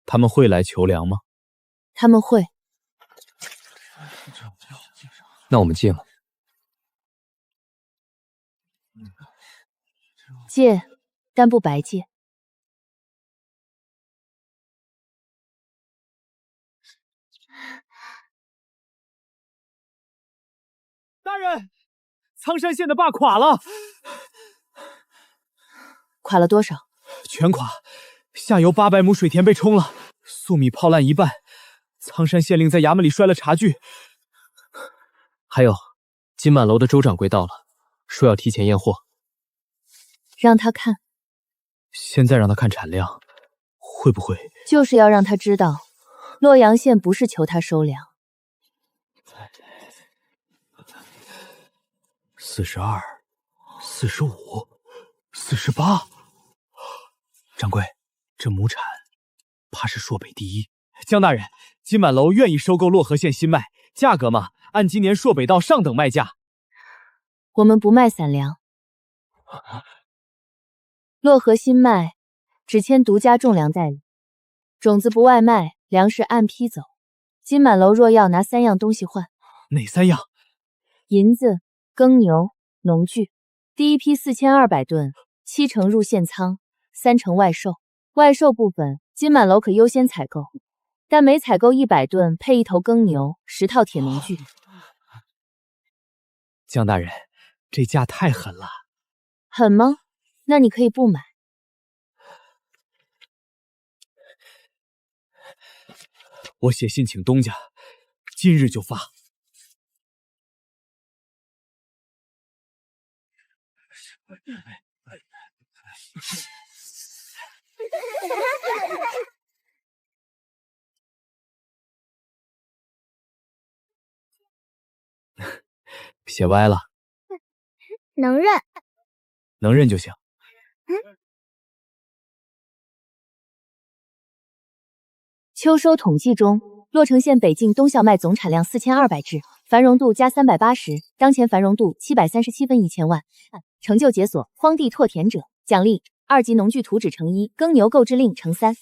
他们会来求粮吗？他们会。那我们借吗？借，但不白借。大人，苍山县的坝垮了。垮了多少？全垮，下游800亩水田被冲了，粟米泡烂1半，苍山县令在衙门里摔了茶具。还有，金满楼的周掌柜到了，说要提前验货。让他看。现在让他看产量，会不会？就是要让他知道，洛阳县不是求他收粮。42、45、48。掌柜，这亩产怕是朔北第一。江大人，金满楼愿意收购洛河县新麦，价格嘛，按今年朔北道上等卖价。我们不卖散粮。洛河新麦只签独家种粮代理，种子不外卖，粮食按批走。金满楼若要拿3样东西换，哪3样？银子、耕牛、农具。第一批4200吨，7成入县仓，3成外售。外售部分，金满楼可优先采购，但每采购100吨配1头耕牛，10套铁农具。江大人，这价太狠了。狠吗？那你可以不买。我写信请东家，今日就发。写歪了，能认，能认就行。秋收统计中，洛城县北境冬小麦总产量4200只，繁荣度加380，当前繁荣度737分1千万。成就解锁荒地拓田者，奖励2级农具图纸乘1，耕牛购置令乘3。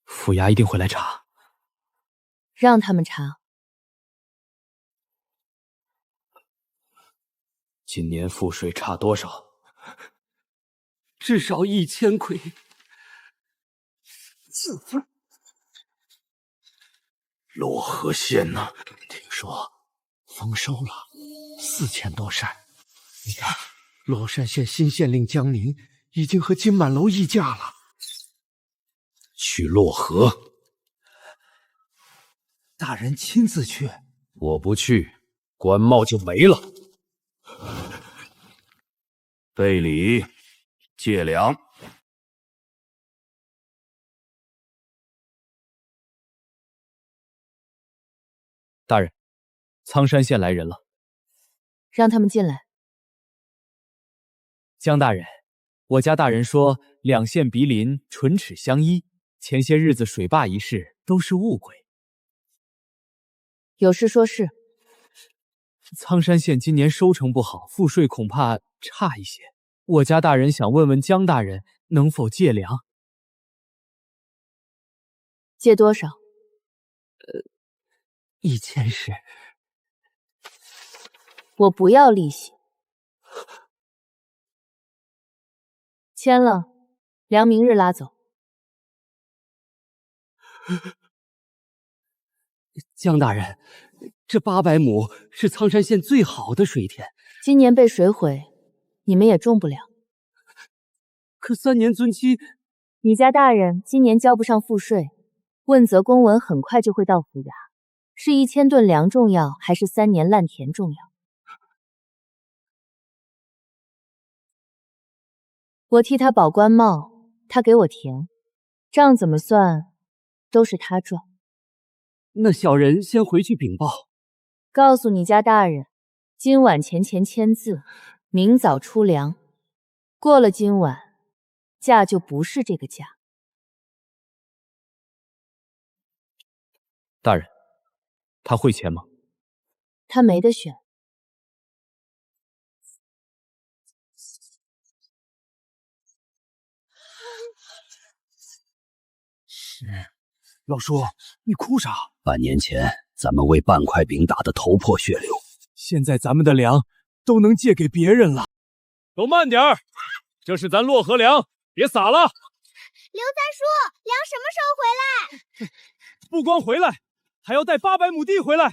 府衙一定会来查，让他们查。今年赋税差多少？至少1000魁。洛河县呢？听说丰收了，4000多担。你看，洛山县新县令江宁已经和金满楼议价了。去洛河。大人亲自去。我不去，官帽就没了。备礼，借粮。大人，苍山县来人了，让他们进来。江大人，我家大人说两县毗邻，唇齿相依，前些日子水坝一事都是误会。有事说事。苍山县今年收成不好，赋税恐怕差一些。我家大人想问问江大人能否借粮？借多少？1000石。我不要利息。签了，粮明日拉走。江大人，这800亩是苍山县最好的水田，今年被水毁，你们也种不了。可3年尊期，你家大人今年交不上赋税，问责公文很快就会到府衙。是1000吨粮重要，还是3年烂田重要？我替他保官帽，他给我田，账怎么算都是他赚。那小人先回去禀报，告诉你家大人，今晚前签字，明早出粮。过了今晚，价就不是这个价。大人，他会签吗？他没得选。老叔，你哭啥？半年前咱们为半块饼打得头破血流，现在咱们的粮都能借给别人了。都慢点儿，这是咱洛河粮，别撒了。刘三叔，粮什么时候回来？不光回来，还要带800亩地回来。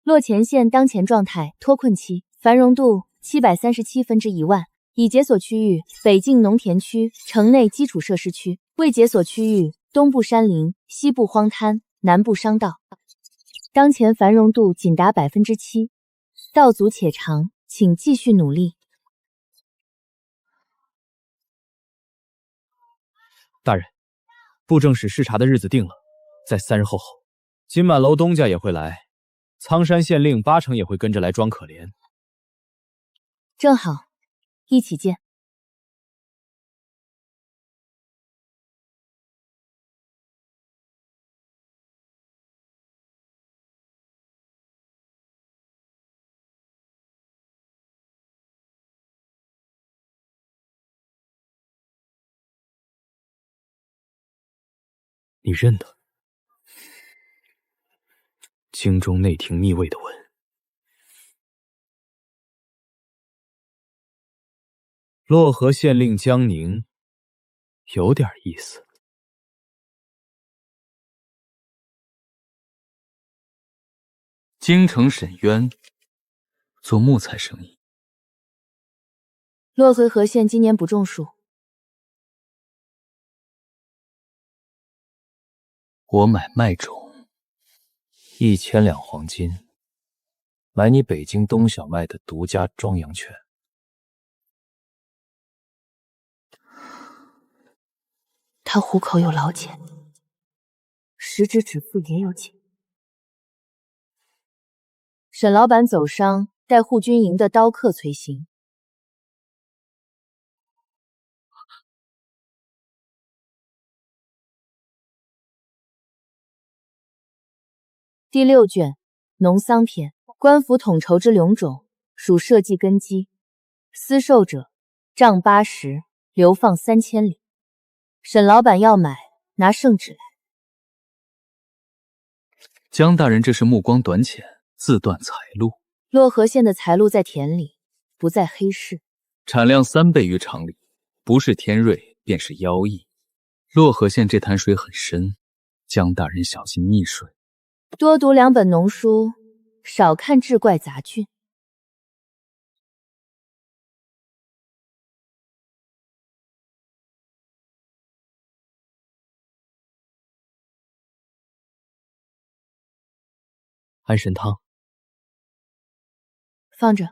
洛前线当前状态脱困期，繁荣度737分之1万，已解锁区域北境农田区、城内基础设施区，未解锁区域东部山林、西部荒滩、南部商道。当前繁荣度仅达7%，道阻且长，请继续努力。大人，布政使视察的日子定了，在3日后。金满楼东家也会来，苍山县令8成也会跟着来装可怜。正好，一起见。你认得？京中内廷密卫的文。漯河县令江宁，有点意思。京城沈渊，做木材生意。漯回河县今年不种树。我买麦种，1000两黄金，买你北京东小麦的独家庄养权。他虎口有老茧，食指指腹也有茧。沈老板走商，带护军营的刀客随行。第6卷农桑篇，官府统筹之良种，属社稷根基。私售者丈80，流放3000里。沈老板要买，拿圣旨来。江大人这是目光短浅，自断财路。漯河县的财路在田里，不在黑市。产量3倍于常理，不是天瑞便是妖异。漯河县这潭水很深，江大人小心溺水。多读2本农书，少看志怪杂剧。安神汤放着。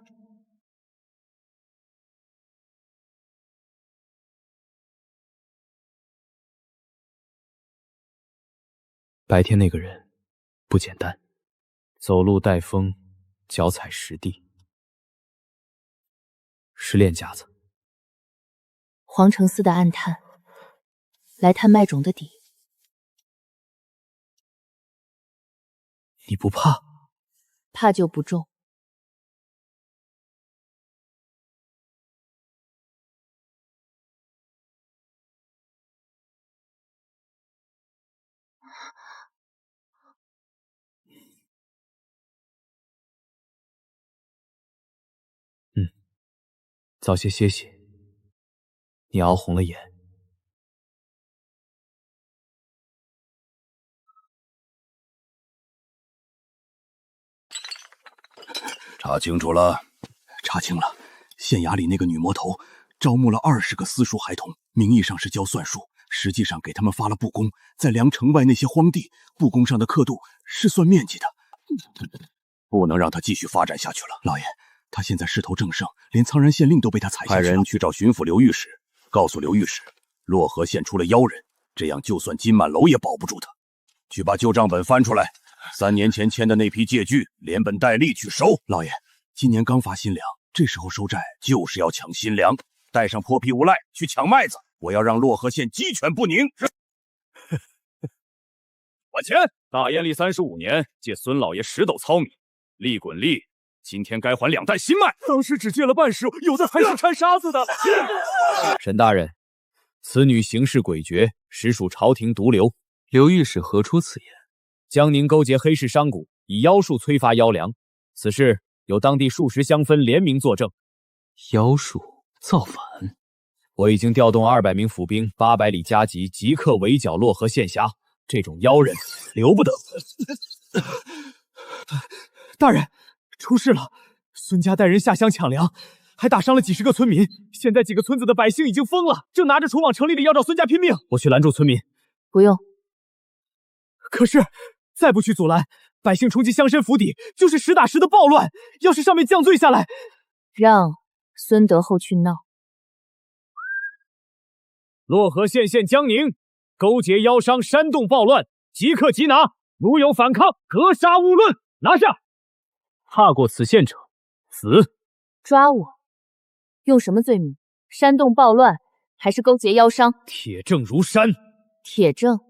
白天那个人不简单，走路带风，脚踩实地，是练家子。黄承思的暗探，来探麦种的底。你不怕？怕就不种。早些歇息，你熬红了眼。查清楚了？查清了，县衙里那个女魔头招募了20个私塾孩童，名义上是教算术，实际上给他们发了布工，在量城外那些荒地，布工上的刻度是算面积的，不能让他继续发展下去了。老爷，他现在势头正盛，连苍然县令都被他踩下去了。派人去找巡抚刘御史，告诉刘御史，漯河县出了妖人，这样就算金满楼也保不住他。去把旧账本翻出来，3年前签的那批借据，连本带利去收。老爷，今年刚发新粮，这时候收债就是要抢新粮，带上泼皮无赖去抢麦子，我要让漯河县鸡犬不宁。还钱！大燕历35年，借孙老爷10斗糙米，利滚利。今天该还2担新麦。当时只借了半石，有的还是掺沙子的。沈大人，此女行事诡谲，实属朝廷毒瘤。刘御史何出此言？江宁勾结黑市商贾，以妖术催发妖粮，此事有当地数十乡绅联名作证。妖术造反？我已经调动200名府兵，800里加急，即刻围剿漯河县衙。这种妖人留不得。大人，出事了！孙家带人下乡抢粮，还打伤了几十个村民。现在几个村子的百姓已经疯了，正拿着锄往城里的要找孙家拼命。我去拦住村民。不用。可是再不去阻拦，百姓冲击乡绅府邸，就是实打实的暴乱。要是上面降罪下来，让孙德厚去闹。漯河县县江宁勾结妖商，煽动暴乱，即刻缉拿，如有反抗，格杀勿论。拿下！踏过此县者，死！抓我？用什么罪名？煽动暴乱，还是勾结妖商？铁证如山。铁证？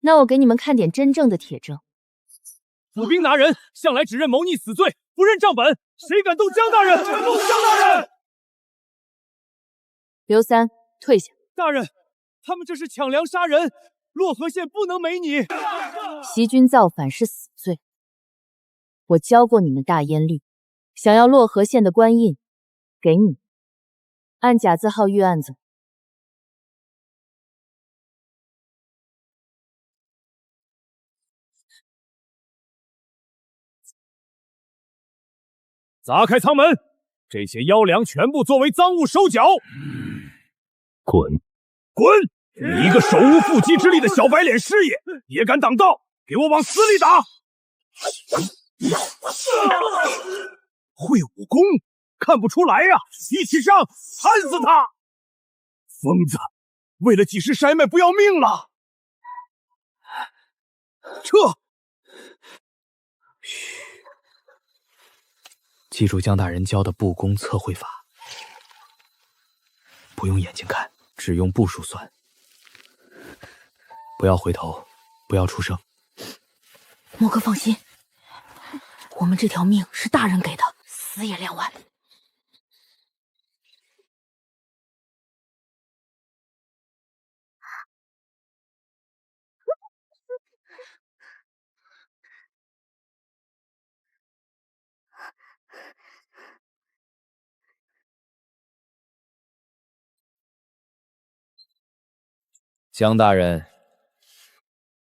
那我给你们看点真正的铁证。府兵拿人向来只认谋逆死罪，不认账本，谁敢动江大人？动江大人！刘三，退下。大人，他们这是抢粮杀人，漯河县不能没你。袭军造反是死罪。我教过你们大烟律，想要漯河县的官印，给你。按甲字号预案子。砸开仓门，这些妖粮全部作为赃物收缴。滚！滚！你一个手无缚鸡之力的小白脸师爷，也敢挡道？给我往死里打！会武功，看不出来呀！一起上，砍死他！疯子，为了几十筛麦不要命了？撤！嘘，记住江大人教的步弓测绘法，不用眼睛看，只用步数算。不要回头，不要出声。莫哥放心，我们这条命是大人给的，死也2万。江大人，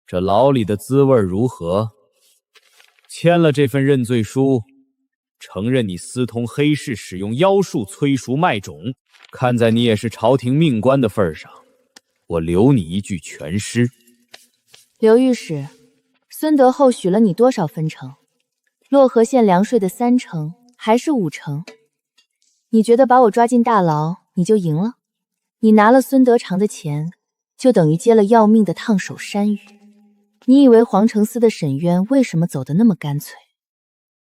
这牢里的滋味如何？签了这份认罪书，承认你私通黑市，使用妖术催熟麦种，看在你也是朝廷命官的份上，我留你一具全尸。刘御史，孙德厚许了你多少分成？漯河县粮税的3成还是5成？你觉得把我抓进大牢你就赢了？你拿了孙德长的钱，就等于接了要命的烫手山芋。你以为皇城司的沈渊为什么走得那么干脆？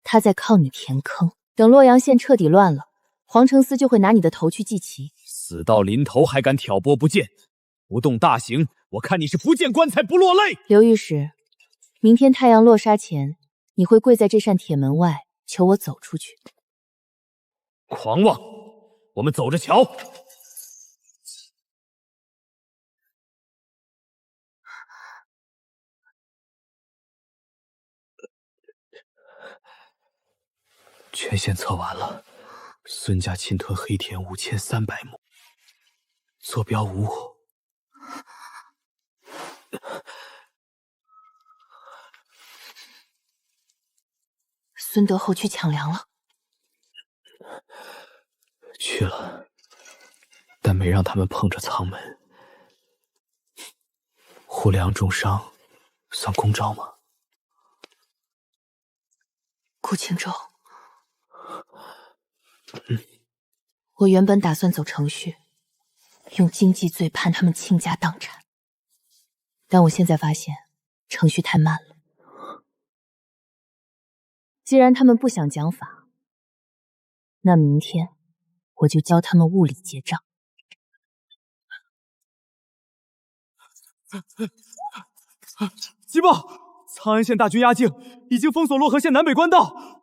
他在靠你填坑，等洛阳县彻底乱了，皇城司就会拿你的头去祭旗。死到临头还敢挑拨不见，不动大刑，我看你是不见棺材不落泪。刘御史，明天太阳落沙前，你会跪在这扇铁门外，求我走出去。狂妄！我们走着瞧。全县测完了，孙家侵吞黑田5300亩，坐标无误。孙德厚去抢粮了。去了，但没让他们碰着仓门。护粮重伤，算公招吗？顾青州，我原本打算走程序，用经济罪判他们倾家荡产，但我现在发现程序太慢了。既然他们不想讲法，那明天我就教他们物理结账。急报！苍安县大军压境，已经封锁漯河县南北官道，